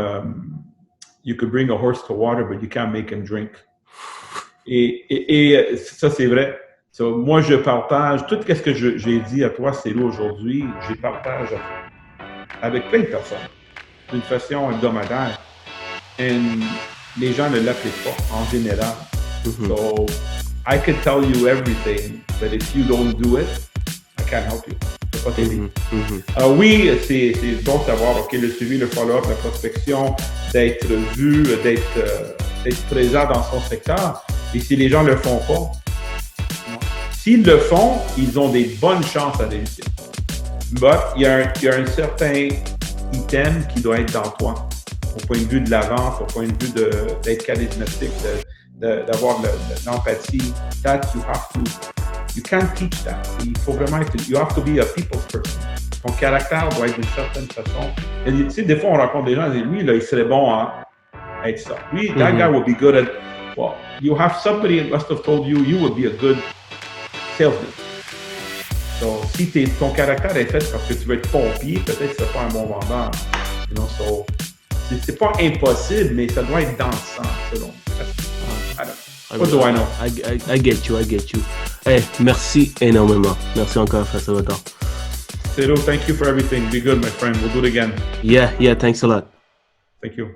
you could bring a horse to water, but you can't make him drink. Et ça, c'est vrai. So, moi, je partage tout ce que j'ai dit à toi, c'est là aujourd'hui. Je partage avec plein de personnes d'une façon hebdomadaire. Et les gens ne l'appliquent pas en général. So, I can tell you everything, but if you don't do it, I can't help you. C'est pas terrible. Oui, c'est bon de savoir, OK, le suivi, le follow-up, la prospection, d'être vu, d'être présent dans son secteur. Et si les gens ne le font pas, non. S'ils le font, ils ont des bonnes chances à réussir. But il y a un certain item qui doit être dans toi, au point de vue de la vente, au point de vue d'être charismatique, d'avoir l'empathie. That you can't teach that. Il faut vraiment être, you have to be a people's person. Ton caractère doit être d'une certaine façon. Et, tu sais, des fois, on rencontre des gens et lui, là, il serait bon à être ça. Lui, that guy will be good at, well, you have somebody that must have told you would be a good salesman. So, si ton caractère est fait parce que tu veux être pompier, peut-être que c'est pas un bon vendeur. You know, so, c'est pas impossible, mais ça doit être dans le sang, selon moi. What do I know? I get you. Hey, merci énormément. Merci encore, Frère Salvatore. Cyril, thank you for everything. Be good, my friend. We'll do it again. Yeah, thanks a lot. Thank you.